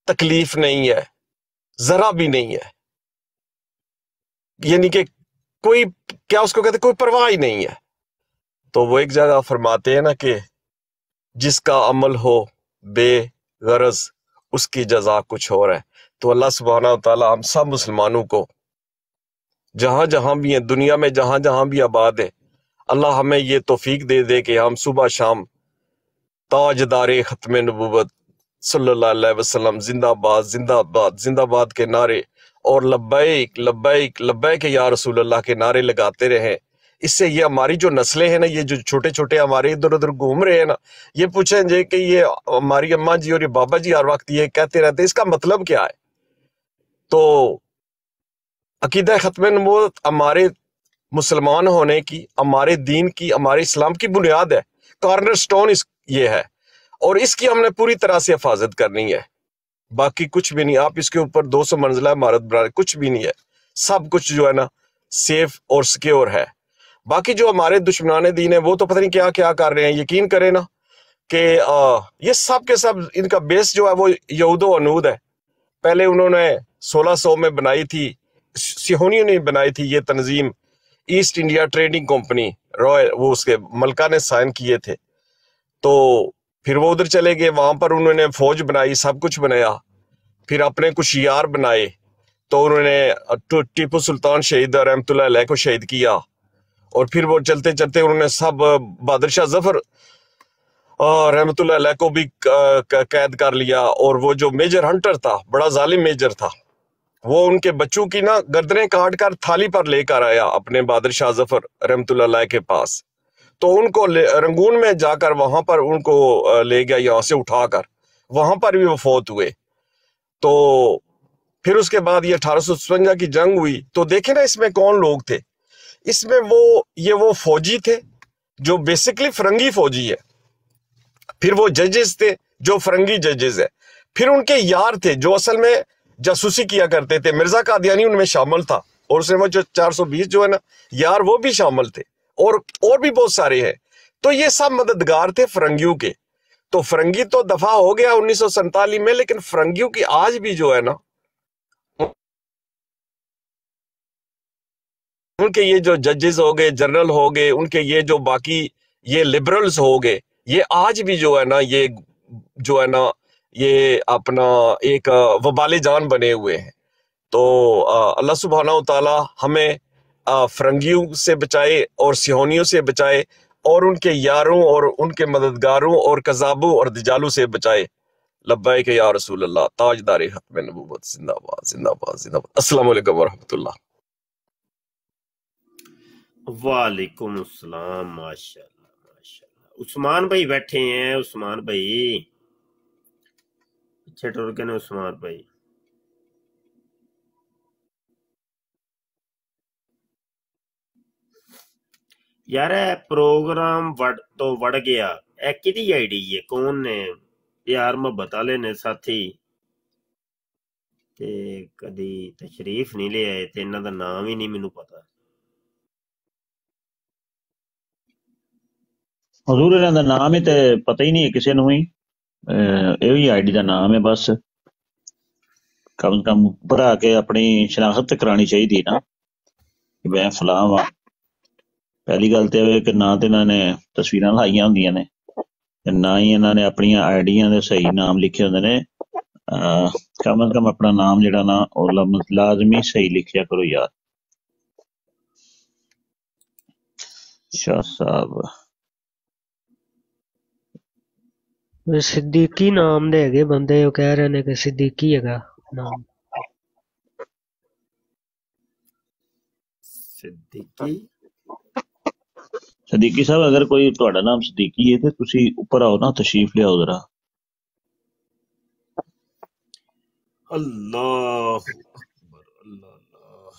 تکلیف نہیں ہے، ذرا بھی نہیں ہے، یعنی کہ کوئی کیا اس کو کہتے کوئی پرواہ ہی نہیں ہے۔ تو وہ ایک جگہ فرماتے ہیں نا کہ جس کا عمل ہو بے غرض اس کی جزا کچھ اور ہے۔ تو اللہ سبحانہ و تعالی ہم سب مسلمانوں کو جہاں جہاں بھی ہیں دنیا میں، جہاں جہاں بھی آباد ہے، اللہ ہمیں یہ توفیق دے دے کہ ہم صبح شام تاجدار ختم نبوت صلی اللہ علیہ وسلم زندہ باد زندہ باد زندہ باد کے نعرے اور لبیک لبیک لبیک یا رسول اللہ کے نعرے لگاتے رہیں۔ اس سے یہ ہماری جو نسلیں ہیں نا، یہ جو چھوٹے چھوٹے ہمارے ادھر ادھر گھوم رہے ہیں نا، یہ پوچھیں جی کہ یہ ہماری اماں جی اور یہ بابا جی ہر وقت یہ کہتے رہتے ہیں، اس کا مطلب کیا ہے؟ تو عقیدہ ختم نبوت ہمارے مسلمان ہونے کی، ہمارے دین کی، ہمارے اسلام کی بنیاد ہے، کارنر سٹون یہ ہے، اور اس کی ہم نے پوری طرح سے حفاظت کرنی ہے۔ باقی کچھ بھی نہیں، آپ اس کے اوپر 200 منزلہ عمارت بنا، کچھ بھی نہیں ہے، سب کچھ جو ہے نا سیف اور سکیور ہے۔ باقی جو ہمارے دشمنان دین ہیں وہ تو پتہ نہیں کیا کیا کر رہے ہیں۔ یقین کریں نا کہ یہ سب کے سب ان کا بیس جو ہے وہ یہود و عنود ہے۔ پہلے انہوں نے 1600 میں بنائی تھی، صہیونیوں نے بنائی تھی یہ تنظیم، East India trading company, Royal وہ اس کے ملکہ نے سائن کیے تھے۔ تو پھر وہ ادھر چلے گئے، وہاں پر انہوں نے فوج بنائی، سب کچھ بنایا، پھر اپنے کچھ یار بنائے، تو انہوں نے ٹیپو سلطان شہید رحمۃ اللہ علیہ کو شہید کیا، اور پھر وہ چلتے چلتے انہوں نے سب بہادر شاہ ظفر رحمۃ اللہ علیہ کو بھی قید کر لیا، اور وہ جو میجر ہنٹر تھا، بڑا ظالم میجر تھا، وہ ان کے بچوں کی نا گردنیں کاٹ کر تھالی پر لے کر آیا اپنے بہادر شاہ ظفر رحمۃ اللہ علیہ کے پاس۔ تو ان کو رنگون میں جا کر وہاں پر ان کو لے گیا، یہاں سے اٹھا کر، وہاں پر بھی وہ فوت ہوئے۔ تو پھر اس کے بعد یہ 1857 کی جنگ ہوئی، تو دیکھیں نا اس میں کون لوگ تھے، اس میں وہ فوجی تھے جو بیسیکلی فرنگی فوجی ہے، پھر وہ ججز تھے جو فرنگی ججز ہے، پھر ان کے یار تھے جو اصل میں جاسوسی کیا کرتے تھے، مرزا قادیانی ان میں شامل تھا، اور اس میں وہ جو 420 جو ہے نا یار وہ بھی شامل تھے، اور بھی بہت سارے ہیں۔ تو یہ سب مددگار تھے فرنگیوں کے۔ تو فرنگی تو دفاع ہو گیا 1947 میں، لیکن فرنگیوں کی آج بھی جو ہے نا ان کے یہ جو ججز ہو گئے، جنرل ہو گئے، ان کے یہ جو باقی یہ لبرلز ہو گئے، یہ آج بھی جو ہے نا یہ جو ہے نا یہ اپنا ایک وبال جان بنے ہوئے ہیں۔ تو اللہ سبحانہ و تعالی ہمیں فرنگیوں سے بچائے اور صہیونیوں سے بچائے، اور ان کے یاروں اور ان کے مددگاروں اور کذابوں اور دجالوں سے بچائے۔ لبیک یا رسول اللہ، تاجدار ختم نبوت، زندہ باد زندہ باد زندہ باد۔ السلام علیکم ورحمۃ اللہ۔ وعلیکم السلام، ماشاء اللہ ماشاء اللہ۔ عثمان بھائی بیٹھے ہیں، عثمان بھائی پیچھے ٹر کے نا، عثمان بھائی یار پروگرام تو وڑ گیا، اے کدی آئی ڈی ہے، کون نے یار محبت والے نے ساتھی تے کدی تشریف نہیں لے آئے، تے انہاں دا نام ہی نہیں مینوں پتا۔ حضور انہاں دا نام ہی تے پتہ ہی نہیں ہے کسے نوں ہی، یہ آئی ڈی دا نام ہے، بس کم از کم اوپر آ کے اپنی شناخت تے کرانی چاہیے نا کہ میں فلاں وا۔ پہلی گل تے ہے کہ نہ تے انہاں نے تصویراں لائیاں ہوندیاں نے، نہ ہی انہاں نے اپنی آئیڈیاں دے صحیح نام لکھے ہوندے نے۔ کم از کم اپنا نام جڑا نا او لازمی صحیح لکھیا کرو یار۔ شاہ صاحب صدیقی نام دے گے بندے، وہ کہہ رہے نے کہ صدیقی ہے گا نام۔ صدیقی صدیقی صاحب اگر کوئی تہاڈا نام صدیقی ہے تے تسی اوپر آؤ نا، تشریف لے آؤ ذرا۔ اللہ اکبر، اللہ اللہ۔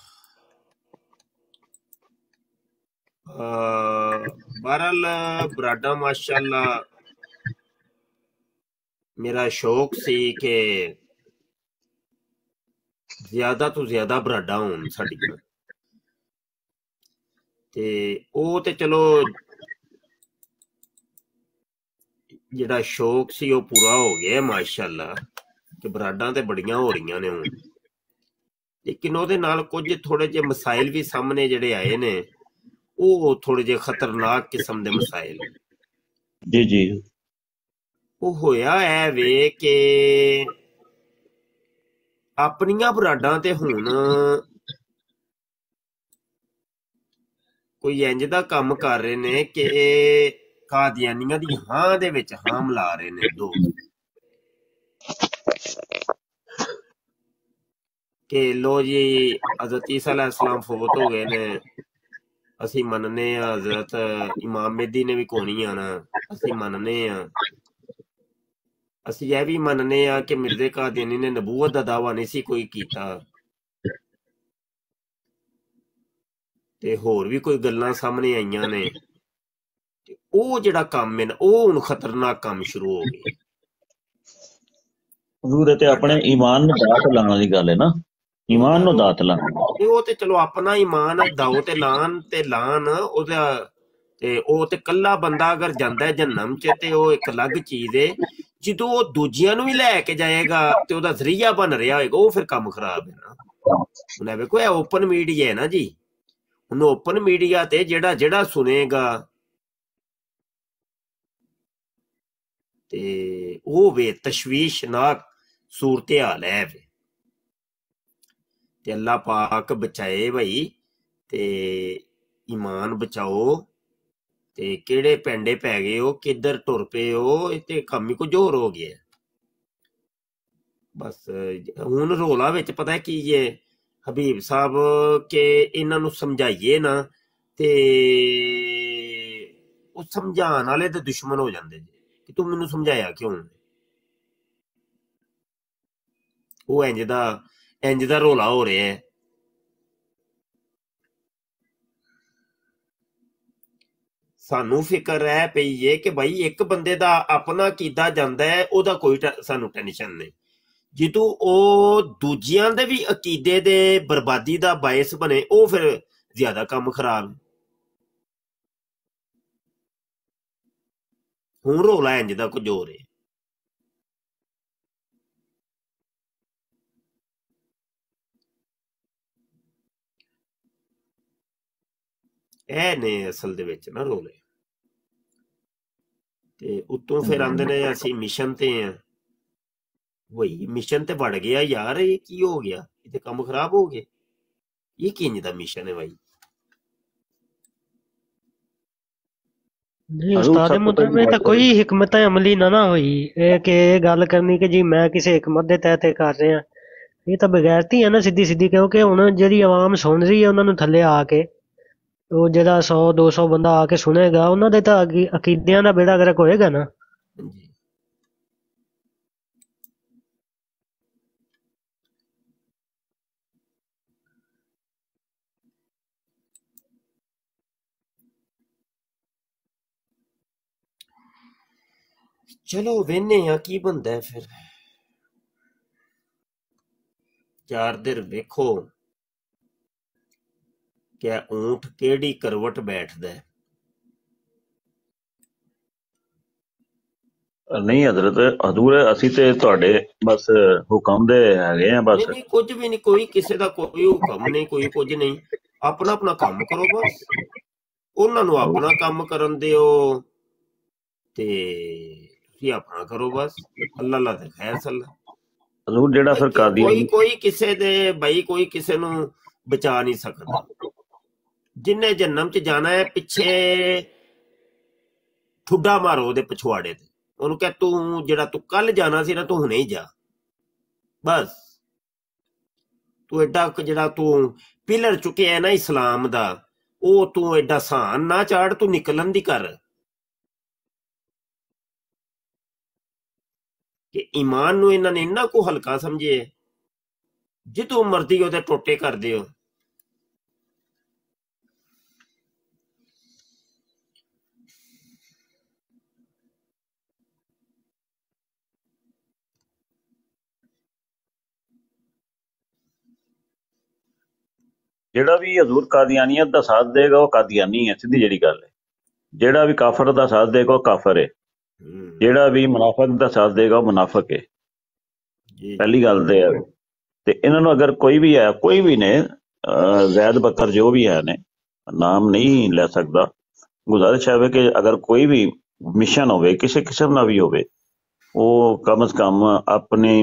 بہرحال براڈا ماشاءاللہ میرا شوق سی کہ زیادہ تو زیادہ براڈا ہون ساڈیاں، تے او تے چلو جڑا شوق سی وہ پورا ہو گیا ماشاءاللہ۔ ਕਿ ਬਰਾਡਾਂ ਤੇ ਬੜੀਆਂ ਹੋ ਰਹੀਆਂ ਨੇ ਹੁਣ, ਲੇਕਿਨ ਉਹਦੇ ਨਾਲ ਕੁਝ ਥੋੜੇ ਜਿਹੇ ਮਸਾਇਲ ਵੀ ਸਾਹਮਣੇ ਜਿਹੜੇ ਆਏ ਨੇ, ਉਹ ਥੋੜੇ ਜਿਹੇ ਖਤਰਨਾਕ ਕਿਸਮ ਦੇ ਮਸਾਇਲ। ਜੀ ਜੀ ਉਹ ਹੋਇਆ ਐ ਵੇ ਕਿ ਆਪਣੀਆਂ ਬਰਾਡਾਂ ਤੇ ਹੁਣ ਕੋਈ ਇੰਜ ਦਾ ਕੰਮ ਕਰ ਰਹੇ ਨੇ ਕਿ ਕਾਦੀਆਨੀਆਂ ਦੀ ਹਾਂ ਦੇ ਵਿੱਚ ਹਾਂ ਮਿਲਾ ਰਹੇ ਨੇ ਦੋ, ਕਿ ਲੋ ਜੀ ਹਜ਼ਰਤ ਈਸਾ ਅਲੈਹਿਸਲਾਮ ਫੌਤ ਹੋ ਗਏ ਨੇ, ਅਸੀਂ ਮੰਨਨੇ ਆ ਹਜ਼ਰਤ ਇਮਾਮ ਮਹਿਦੀ ਨੇ ਵੀ ਕੋਣੀ ਆਣਾ, ਅਸੀਂ ਮੰਨਨੇ ਆ, ਅਸੀਂ ਇਹ ਵੀ ਮੰਨਨੇ ਆ ਕਿ ਮਿਰਜ਼ੇ ਕਾਦੀਆਨੀ ਨੇ ਨਬੂਵਤ ਦਾ ਦਾਵਾ ਨਹੀਂ ਸੀ ਕੋਈ ਕੀਤਾ, ਤੇ ਹੋਰ ਵੀ ਕੋਈ ਗੱਲਾਂ ਸਾਹਮਣੇ ਆਈਆਂ ਨੇ। ਤੇ ਉਹ ਜਿਹੜਾ ਕੰਮ ਹੈ ਨਾ, ਉਹ ਹੁਣ ਖਤਰਨਾਕ ਕੰਮ ਸ਼ੁਰੂ ਹੋ ਗਿਆ। ਹਜ਼ੂਰ ਇਹ ਤੇ ਆਪਣੇ ਈਮਾਨ ਨੂੰ ਦਾਤ ਲਾਉਣ ਵਾਲੀ ਗੱਲ ਹੈ ਨਾ, ਈਮਾਨ ਨੂੰ ਦਾਤ ਲਾਉਣਾ। ਉਹ ਤੇ ਚਲੋ ਆਪਣਾ ਈਮਾਨ ਦਾਓ ਤੇ ਲਾਣ ਉਹਦਾ, ਤੇ ਉਹ ਤੇ ਕੱਲਾ ਬੰਦਾ ਅਗਰ ਜਾਂਦਾ ਜਹੰਨਮ ਚ ਤੇ ਉਹ ਇੱਕ ਅਲੱਗ ਚੀਜ਼ ਹੈ। ਜਦੋਂ ਉਹ ਦੂਜਿਆਂ ਨੂੰ ਵੀ ਲੈ ਕੇ ਜਾਏਗਾ ਤੇ ਉਹਦਾ ਜ਼ਰੀਆ ਬਣ ਰਿਹਾ ਹੋਏਗਾ, ਉਹ ਫਿਰ ਕੰਮ ਖਰਾਬ ਹੈ ਨਾ। ਹੁਣ ਵੇਖੋ ਇਹ ਓਪਨ ਮੀਡੀਆ ਹੈ ਨਾ ਜੀ, ਹੁਣ ਓਪਨ ਮੀਡੀਆ ਤੇ ਜਿਹੜਾ ਸੁਣੇਗਾ ਤੇ ਉਹ ਵੇ ਤਸ਼ਵੀਸ਼ਨਾਕ ਸੂਰਤ ਹਾਲ ਹੈ ਵੇ। ਤੇ ਅੱਲਾ ਪਾਕ ਬਚਾਏ ਭਾਈ, ਤੇ ਈਮਾਨ ਬਚਾਓ। ਤੇ ਕਿਹੜੇ ਪੈਂਡੇ ਪੈ ਗਏ ਹੋ, ਕਿੱਧਰ ਟੁਰ ਪਏ ਹੋ, ਇਹ ਤੇ ਕੰਮ ਹੀ ਕੁਝ ਹੋਰ ਹੋ ਗਿਆ। ਬਸ ਹੁਣ ਰੋਲਾ ਵਿੱਚ ਪਤਾ ਕੀ ਜੇ ਹਬੀਬ ਸਾਹਿਬ, ਕਿ ਇਹਨਾਂ ਨੂੰ ਸਮਝਾਈਏ ਨਾ ਤੇ ਉਹ ਸਮਝਾਉਣ ਵਾਲੇ ਤੇ ਦੁਸ਼ਮਣ ਹੋ ਜਾਂਦੇ ਜੀ, ਕਿ ਤੂੰ ਮੈਨੂੰ ਸਮਝਾਇਆ ਕਿਉਂ। ਉਹ ਇੰਜ ਦਾ ਰੋਲਾ ਹੋ ਰਿਹਾ ਹੈ। ਸਾਨੂੰ ਫਿਕਰ ਰਹਿ ਪਈ ਹੈ ਕਿ ਭਾਈ ਇੱਕ ਬੰਦੇ ਦਾ ਆਪਣਾ ਕੀਤਾ ਜਾਂਦਾ ਹੈ, ਉਹਦਾ ਕੋਈ ਸਾਨੂੰ ਟੈਨਸ਼ਨ ਨਹੀਂ। ਜਦੋਂ ਉਹ ਦੂਜਿਆਂ ਦੇ ਵੀ ਅਕੀਦੇ ਦੇ ਬਰਬਾਦੀ ਦਾ ਬਾਇਸ ਬਣੇ, ਉਹ ਫਿਰ ਜ਼ਿਆਦਾ ਕੰਮ ਖਰਾਬ ਹੈ। ਹੁਣ ਰੋਲਾ ਇੰਜ ਦਾ ਕੁਝ ਹੋ ਰਿਹਾ। ਇਹ ਨੇ ਅਸਲ ਦੇ ਵਿੱਚ ਨਾ ਰੋਲੇ। ਤੇ ਉਤੋਂ ਫਿਰ ਆਂਦੇ ਨੇ ਅਸੀਂ ਮਿਸ਼ਨ ਤੇ ਆ। ਵਹੀ ਮਿਸ਼ਨ ਤੇ ਵੜ ਗਿਆ ਯਾਰ, ਇਹ ਕੀ ਹੋ ਗਿਆ, ਇਹ ਤੇ ਕੰਮ ਖਰਾਬ ਹੋ ਗਿਆ। ਇਹ ਕਿੰਜ ਦਾ ਮਿਸ਼ਨ ਹੈ ਭਾਈ। ਨਹੀਂ ਉਸਤਾਦ ਮੁਹਤਰਮ, ਇਹ ਤਾਂ ਕੋਈ ਹਿਕਮਤ ਅਮਲੀ ਨਾ ਹੋਈ ਇਹ ਕਿ ਇਹ ਗੱਲ ਕਰਨੀ ਕਿ ਜੀ ਮੈਂ ਕਿਸੇ ਹਿਕਮਤ ਦੇ ਤਹਿਤ ਕਰ ਰਿਹਾ। ਇਹ ਤਾਂ ਬਗੈਰਤੀ ਹੈ ਨਾ ਸਿੱਧੀ ਸਿੱਧੀ, ਕਿਉਂਕਿ ਹੁਣ ਜਿਹੜੀ ਆਵਾਮ ਸੁਣ ਰਹੀ ਹੈ ਉਹਨਾਂ ਨੂੰ ਥੱਲੇ ਆ ਕੇ, ਉਹ ਜਿਹੜਾ 100-200 ਬੰਦਾ ਆ ਕੇ ਸੁਣੇਗਾ, ਉਹਨਾਂ ਦੇ ਤਾਂ ਅਕੀਦਿਆਂ ਦਾ ਬੇੜਾ ਗਰਕ ਹੋਏਗਾ ਨਾ। ਚਲੋ ਵੇਨੇ ਆ ਕੀ ਬੰਦਾ ਫਿਰ। ਚਾਰ ਦਿਨ ਵੇਖੋ ਕਿ ਊਂਠ ਕਿਹੜੀ ਕਰਵਟ ਬੈਠਦਾ। ਨਹੀਂ ਹਜ਼ਰਤ ਹਜ਼ੂਰ, ਅਸੀਂ ਤੇ ਤੁਹਾਡੇ ਬਸ ਹੁਕਮ ਦੇ ਹੈਗੇ ਆ ਬਸ। ਨਹੀਂ ਕੁਝ ਵੀ ਨਹੀਂ, ਕੋਈ ਕਿਸੇ ਦਾ ਕੋਈ ਹੁਕਮ ਨਹੀਂ, ਕੋਈ ਕੁਝ ਨਹੀਂ। ਆਪਣਾ ਆਪਣਾ ਕੰਮ ਕਰੋ ਬਸ, ਉਹਨਾਂ ਨੂੰ ਆਪਣਾ ਕੰਮ ਕਰਨ ਦਿਓ ਤੇ ਤੁਸੀਂ ਆਪਣਾ ਕਰੋ ਬਸ। ਅੱਲਾ ਤੇ ਖੈਰ ਸੱਲਾ। ਹਜ਼ੂਰ ਜਿਹੜਾ ਫਿਰ ਕਾਦੀਆਨੀ, ਕੋਈ ਕਿਸੇ ਦੇ ਬਈ ਕੋਈ ਕਿਸੇ ਨੂੰ ਬਚਾ ਨਹੀਂ ਸਕਦਾ। ਜਿੰਨੇ ਜਹੰਨਮ ਚ ਜਾਣਾ ਹੈ, ਪਿੱਛੇ ਠੁੱਡਾ ਮਾਰੋ ਉਹਦੇ ਪਿਛਵਾੜੇ ਤੇ, ਉਹਨੂੰ ਕਹਿ ਤੂੰ ਜਿਹੜਾ ਤੂੰ ਕੱਲ ਜਾਣਾ ਸੀ ਨਾ, ਤੂੰ ਹੁਣੇ ਹੀ ਜਾ ਬਸ। ਤੂੰ ਐਡਾ ਜਿਹੜਾ ਤੂੰ ਪਿਲਰ ਚੁੱਕਿਆ ਨਾ ਇਸਲਾਮ ਦਾ, ਉਹ ਤੂੰ ਐਡਾ ਸਾਨ ਨਾ ਚਾੜ, ਤੂੰ ਨਿਕਲਣ ਦੀ ਕਰ। ਕਿ ਈਮਾਨ ਨੂੰ ਇਹਨਾਂ ਨੇ ਇੰਨਾ ਕੁ ਹਲਕਾ ਸਮਝੇ, ਜਿੱਦੋਂ ਮਰਜ਼ੀ ਉਹਦੇ ਟੋਟੇ ਕਰ ਦਿਓ। ਜਿਹੜਾ ਵੀ ਹਜ਼ੂਰ ਕਾਦੀਆਨੀਅਤ ਦਾ ਸਾਥ ਦੇਗਾ ਉਹ ਕਾਦੀਆਨੀ ਹੈ, ਸਿੱਧੀ ਜਿਹੜੀ ਗੱਲ ਹੈ। ਜਿਹੜਾ ਵੀ ਕਾਫਰ ਦਾ ਸਾਥ ਦੇਗਾ ਉਹ ਕਾਫਰ ਹੈ, ਜਿਹੜਾ ਵੀ ਮੁਨਾਫਿਕ ਦਾ ਸਾਥ ਦੇਗਾ ਉਹ ਮੁਨਾਫਿਕ ਹੈ। ਜੀ ਪਹਿਲੀ ਗੱਲ ਤੇ ਹੈ। ਤੇ ਇਹਨਾਂ ਨੂੰ ਅਗਰ ਕੋਈ ਵੀ ਨੇ ਜ਼ੈਦ ਬਕਰ ਜੋ ਵੀ ਹੈ ਨੇ, ਨਾਮ ਨਹੀਂ ਲੈ ਸਕਦਾ, ਗੁਜ਼ਾਰਿਸ਼ ਹੈ ਕਿ ਅਗਰ ਕੋਈ ਵੀ ਮਿਸ਼ਨ ਹੋਵੇ ਕਿਸੇ ਕਿਸਮ ਦਾ ਵੀ ਹੋਵੇ, ਉਹ ਕਮ ਸੇ ਕਮ ਆਪਣੇ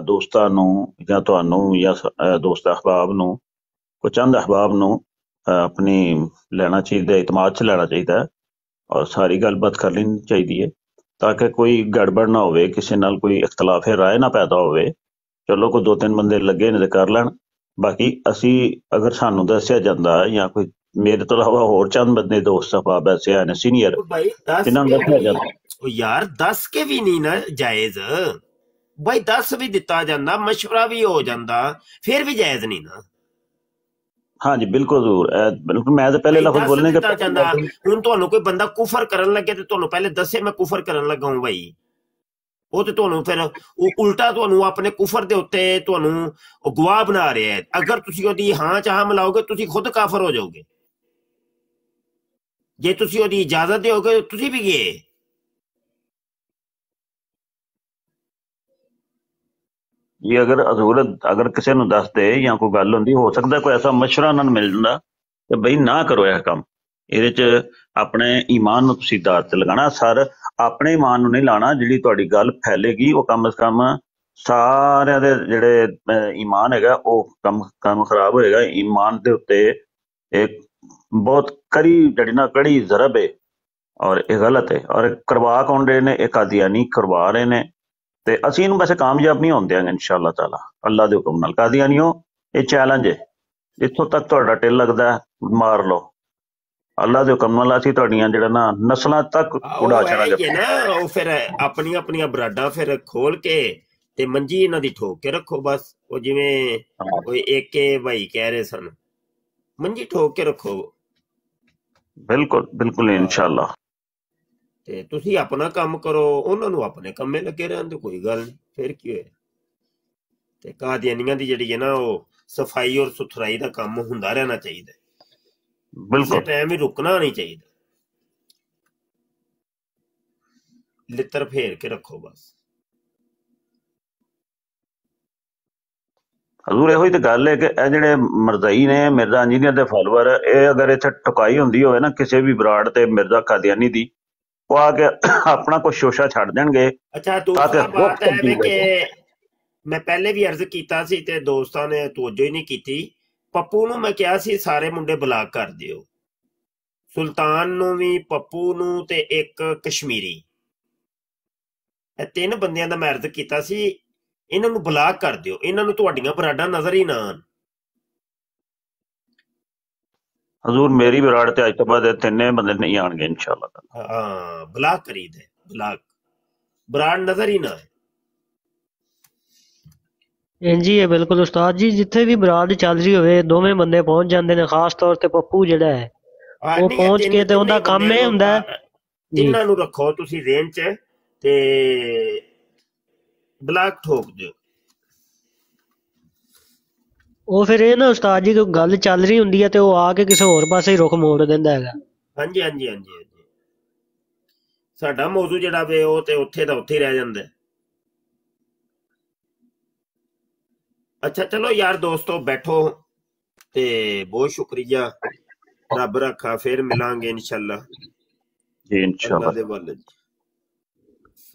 ਦੋਸਤਾਂ ਨੂੰ ਜਾਂ ਤੁਹਾਨੂੰ ਜਾਂ ਦੋਸਤ ਅਹਿਬਾਬ ਨੂੰ, ਕੋਈ ਚੰਦ ਅਹਿਬਾਬ ਨੂੰ ਆਪਣੀ ਲੈਣਾ ਚਾਹੀਦਾ, ਇਤਮਾਦ 'ਚ ਲੈਣਾ ਚਾਹੀਦਾ ਹੈ, ਔਰ ਸਾਰੀ ਗੱਲਬਾਤ ਕਰ ਲੈਣੀ ਚਾਹੀਦੀ ਹੈ ਤਾਂ ਕਿ ਕੋਈ ਗੜਬੜ ਨਾ ਹੋਵੇ, ਕਿਸੇ ਨਾਲ ਕੋਈ ਇਖਤਲਾਫ ਰਾਏ ਨਾ ਪੈਦਾ ਹੋਵੇ। ਚਲੋ ਕੋਈ 2-3 ਬੰਦੇ ਲੱਗੇ ਨੇ ਤੇ ਕਰ ਲੈਣ, ਬਾਕੀ ਅਸੀਂ ਅਗਰ ਸਾਨੂੰ ਦੱਸਿਆ ਜਾਂਦਾ ਜਾਂ ਕੋਈ ਮੇਰੇ ਤੋਂ ਇਲਾਵਾ ਹੋਰ ਚੰਦ ਬੰਦੇ ਦੋਸਤ ਅਹਿਬਾਬ ਐਸੇ ਆਏ ਨੇ ਸੀਨੀਅਰ, ਉਹ ਭਾਈ ਦੱਸ ਜਿਨ੍ਹਾਂ ਨੂੰ ਕੇ ਦੱਸਿਆ ਵੀ, ਜਾਂਦਾ। ਉਹ ਯਾਰ ਦੱਸ ਕੇ ਵੀ ਨਹੀਂ ਨਾ ਜਾਇਜ਼ ਭਾਈ, ਦੱਸ ਵੀ ਦਿੱਤਾ ਜਾਂਦਾ, ਮਸ਼ਵਰਾ ਵੀ ਹੋ ਜਾਂਦਾ, ਫਿਰ ਵੀ ਜਾਇਜ਼ ਨਹੀਂ ਨਾ ਹਾਂਜੀ ਬਿਲਕੁਲ ਜ਼ਰੂਰ, ਬਿਲਕੁਲ ਮੈਂ ਤਾਂ ਪਹਿਲੇ ਭਾਈ। ਲਫ਼ਜ਼ ਦੱਸ ਬੋਲਣੇ ਦਿੱਤਾ ਕਿ ਜਾਂਦਾ, ਹੁਣ ਤੁਹਾਨੂੰ ਕੋਈ ਬੰਦਾ ਕੁਫਰ ਕਰਨ ਲੱਗੇ ਤੇ ਤੁਹਾਨੂੰ ਪਹਿਲੇ ਦੱਸੇ ਮੈਂ ਕੁਫਰ ਕਰਨ ਲੱਗਾ ਹੂੰ ਭਾਈ, ਉਹ ਤੇ ਤੁਹਾਨੂੰ ਫਿਰ ਉਹ ਉਲਟਾ ਤੁਹਾਨੂੰ ਆਪਣੇ ਕੁਫਰ ਦੇ ਉੱਤੇ ਤੁਹਾਨੂੰ ਗਵਾਹ ਬਣਾ ਰਿਹਾ ਹੈ। ਅਗਰ ਤੁਸੀਂ ਉਹਦੀ ਹਾਂ ਚਾਹ ਮਿਲਾਓਗੇ ਤੁਸੀਂ ਖੁਦ ਕਾਫਰ ਹੋ ਜਾਓਗੇ, ਜੇ ਤੁਸੀਂ ਉਹਦੀ ਇਜਾਜ਼ਤ ਦਿਓਗੇ ਤੁਸੀਂ ਵੀ ਗਏ। ਜੀ ਅਗਰ ਜ਼ਰੂਰਤ ਅਗਰ ਕਿਸੇ ਨੂੰ ਦੱਸਦੇ ਜਾਂ ਕੋਈ ਗੱਲ ਹੁੰਦੀ, ਹੋ ਸਕਦਾ ਕੋਈ ਐਸਾ ਮਸ਼ਵਰਾ ਉਹਨਾਂ ਨੂੰ ਮਿਲ ਜਾਂਦਾ ਕਿ ਬਈ ਨਾ ਕਰੋ ਇਹ ਕੰਮ, ਇਹਦੇ 'ਚ ਆਪਣੇ ਈਮਾਨ ਨੂੰ ਤੁਸੀਂ ਦਾਅ ਤੇ ਲਗਾਉਣਾ। ਸਰ ਆਪਣੇ ਈਮਾਨ ਨੂੰ ਨਹੀਂ ਲਾਉਣਾ, ਜਿਹੜੀ ਤੁਹਾਡੀ ਗੱਲ ਫੈਲੇਗੀ ਉਹ ਕਮ ਸੇ ਕਮ ਸਾਰਿਆਂ ਦੇ ਜਿਹੜੇ ਈਮਾਨ ਹੈਗਾ ਉਹ ਕੰਮ ਖਰਾਬ ਹੋਏਗਾ। ਈਮਾਨ ਦੇ ਉੱਤੇ ਇੱਕ ਬਹੁਤ ਕੜੀ ਜ਼ਰਬ ਹੈ ਔਰ ਇਹ ਗਲਤ ਹੈ, ਔਰ ਕਰਵਾ ਕੌਣ ਰਹੇ ਨੇ, ਇਹ ਕਾਦੀਆਨੀ ਕਰਵਾ ਰਹੇ ਨੇ, ਤੇ ਅਸੀਂ ਇਹਨੂੰ ਵੈਸੇ ਕਾਮਯਾਬ ਨਹੀਂ ਹੋਣ ਦਿਆਂਗੇ ਇਨਸ਼ਾਅੱਲਾ ਤਾਲਾ, ਅੱਲਾ ਦੇ ਹੁਕਮ ਨਾਲ। ਕਾਦੀਆਨੀਓ ਇਹ ਚੈਲੰਜ ਹੈ, ਜਿੱਥੋਂ ਤੱਕ ਤੁਹਾਡਾ ਢਿੱਲ ਲੱਗਦਾ ਮਾਰ ਲਓ, ਅੱਲਾ ਦੇ ਹੁਕਮ ਨਾਲ ਅਸੀਂ ਤੁਹਾਡੀਆਂ ਜਿਹੜਾ ਨਾ ਨਸਲਾਂ ਤੱਕ ਉਡਾ ਛੱਡਾਂਗੇ ਨਾ। ਉਹ ਫਿਰ ਆਪਣੀਆਂ ਬਰਾਡਾਂ ਫਿਰ ਖੋਲ ਕੇ ਤੇ ਮੰਜੀ ਇਹਨਾਂ ਦੀ ਠੋਕ ਕੇ ਰੱਖੋ ਬਸ, ਉਹ ਜਿਵੇਂ ਕੋਈ ਏਕੇ ਭਾਈ ਕਹਿ ਰਹੇ ਸਨ, ਮੰਜੀ ਠੋਕ ਕੇ ਰੱਖੋ। ਬਿਲਕੁਲ ਇਨਸ਼ਾਅੱਲਾ। ਤੇ ਤੁਸੀਂ ਆਪਣਾ ਕੰਮ ਕਰੋ, ਉਹਨਾਂ ਨੂੰ ਆਪਣੇ ਕੰਮੇ ਲੱਗੇ ਰਹਿਣ ਤੇ ਕੋਈ ਗੱਲ ਨਹੀਂ, ਫਿਰ ਕੀ ਹੋਇਆ। ਤੇ ਕਾਦੀਆਨੀਆਂ ਦੀ ਜਿਹੜੀ ਹੈ ਨਾ ਉਹ ਸਫਾਈ ਔਰ ਸੁਥਰਾਈ ਦਾ ਕੰਮ ਹੁੰਦਾ ਰਹਿਣਾ ਚਾਹੀਦਾ, ਕਿਸੇ ਟਾਈਮ ਵੀ ਰੁਕਣਾ ਨਹੀਂ ਚਾਹੀਦਾ, ਲਿੱਤਰ ਫੇਰ ਕੇ ਰੱਖੋ ਬਸ। ਹਜ਼ੂਰ ਇਹੋ ਹੀ ਤਾਂ ਗੱਲ ਹੈ ਕਿ ਇਹ ਜਿਹੜੇ ਮਰਜ਼ਈ ਨੇ, ਮਿਰਜ਼ਾ ਇੰਜੀਨੀਅਰ ਦੇ ਫਾਲੋਅਰ, ਇਹ ਅਗਰ ਇੱਥੇ ਟੁਕਾਈ ਹੁੰਦੀ ਹੋਵੇ ਨਾ ਕਿਸੇ ਵੀ ਬਰਾੜ ਤੇ ਮਿਰਜ਼ਾ ਕਾਦੀਆਨੀ ਦੀ, ਉਹ ਆ ਕੇ ਆਪਣਾ ਕੁਛ ਸ਼ੋਸ਼ਾ ਛੱਡ ਦੇਣਗੇ। ਅੱਛਾ ਦੂਸਰਾ ਬਾਤ ਹੈ ਕਿ ਮੈਂ ਪਹਿਲੇ ਵੀ ਅਰਜ਼ ਕੀਤਾ ਸੀ ਤੇ ਦੋਸਤਾਂ ਨੇ ਤਵੱਜੋ ਹੀ ਨਹੀਂ ਕੀਤੀ। ਪੱਪੂ ਨੂੰ ਮੈਂ ਕਿਹਾ ਸੀ ਸਾਰੇ ਮੁੰਡੇ ਬਲਾਕ ਕਰ ਦਿਓ, ਸੁਲਤਾਨ ਨੂੰ ਵੀ, ਪੱਪੂ ਨੂੰ ਤੇ ਇੱਕ ਕਸ਼ਮੀਰੀ, ਇਹ 3 ਬੰਦਿਆਂ ਦਾ ਮੈਂ ਅਰਜ਼ ਕੀਤਾ ਸੀ ਇਹਨਾਂ ਨੂੰ ਬਲਾਕ ਕਰ ਦਿਓ, ਇਹਨਾਂ ਨੂੰ ਤੁਹਾਡੀਆਂ ਬਰਾਡਾਂ ਨਜ਼ਰ ਹੀ ਨਾ ਆਉਣ। ਹਜ਼ੂਰ ਮੇਰੀ ਬਰਾੜ ਤੇ ਅੱਜ ਤੋਂ ਬਾਅਦ 3 ਬੰਦੇ ਨਹੀਂ ਆਣਗੇ ਇਨਸ਼ਾਅੱਲਾ। ਹਾਂ ਬਲਾਕ ਕਰੀਦੇ, ਬਲਾਕ ਬਰਾੜ ਨਜ਼ਰ ਹੀ ਨਾ ਆਏ। ਇੰਜੀ ਹੈ ਬਿਲਕੁਲ ਉਸਤਾਦ ਜੀ, ਜਿੱਥੇ ਵੀ ਬਰਾੜ ਚੱਲ ਰਹੀ ਹੋਵੇ ਦੋਵੇਂ ਬੰਦੇ ਪਹੁੰਚ ਜਾਂਦੇ ਨੇ, ਖਾਸ ਤੌਰ ਤੇ ਪੱਪੂ ਜਿਹੜਾ ਹੈ ਉਹ ਪਹੁੰਚ ਕੇ ਤੇ ਉਹਦਾ ਕੰਮ ਇਹ ਹੁੰਦਾ ਹੈ। ਇਹਨਾਂ ਨੂੰ ਰੱਖੋ ਤੁਸੀਂ ਰੇਂਜ 'ਚ ਤੇ ਬਲਾਕ ਠੋਕ ਦਿਓ। ਉਹ ਫਿਰ ਇਹ ਨਾ ਉਸਤਾਦ ਜੀ ਕੋਈ ਗੱਲ ਚੱਲ ਰਹੀ ਹੁੰਦੀ ਹੈ ਤੇ ਉਹ ਆ ਕੇ ਕਿਸੇ ਹੋਰ ਪਾਸੇ ਹੀ ਰੁਖ ਮੋੜ ਦਿੰਦਾ ਹੈਗਾ। ਹਾਂਜੀ ਸਾਡਾ ਮੌਜੂ ਜਿਹੜਾ ਵੇ ਉਹ ਤੇ ਉੱਥੇ ਦਾ ਉੱਥੇ ਹੀ ਰਹਿ ਜਾਂਦਾ। ਅੱਛਾ ਚਲੋ ਯਾਰ ਦੋਸਤੋ ਬੈਠੋ ਤੇ ਬਹੁਤ ਸ਼ੁਕਰੀਆ, ਰੱਬ ਰੱਖਾ, ਫਿਰ ਮਿਲਾਂਗੇ ਇਨਸ਼ਾਅੱਲਾ ਜੀ ਇਨਸ਼ਾਅੱਲਾ ਦੇ ਵੱਲ।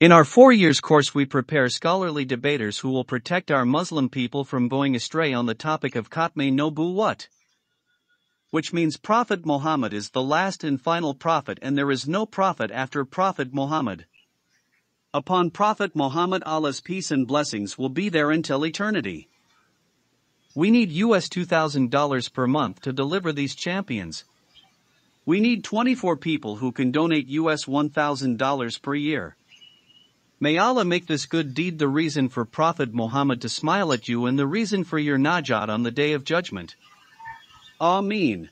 In our 4 years course we prepare scholarly debaters who will protect our Muslim people from going astray on the topic of Khatme Nubuwwat, which means Prophet Muhammad is the last and final prophet and there is no prophet after Prophet Muhammad. Upon Prophet Muhammad, Allah's peace and blessings will be there until eternity. We need US $2,000 per month to deliver these champions. We need 24 people who can donate US $1,000 per year. May Allah make this good deed the reason for Prophet Muhammad to smile at you and the reason for your najat on the Day of Judgment. Ameen.